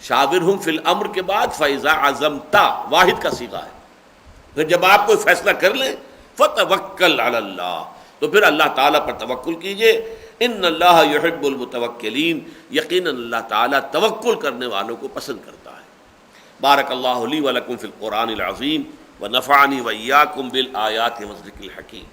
شاورہم فی الامر کے بعد فاذا عزمتا واحد کا صیغہ ہے، پھر جب آپ کوئی فیصلہ کر لیں فتوکل علی اللہ، تو پھر اللہ تعالیٰ پر توکل کیجئے۔ ان اللہ یحب المتوکلین، یقیناً اللہ تعالیٰ توکل کرنے والوں کو پسند کرتا ہے۔ بارک اللہ لی ولکم فی القرآن العظیم ونفعنی وإیاکم بالآیات والذکر الحکیم۔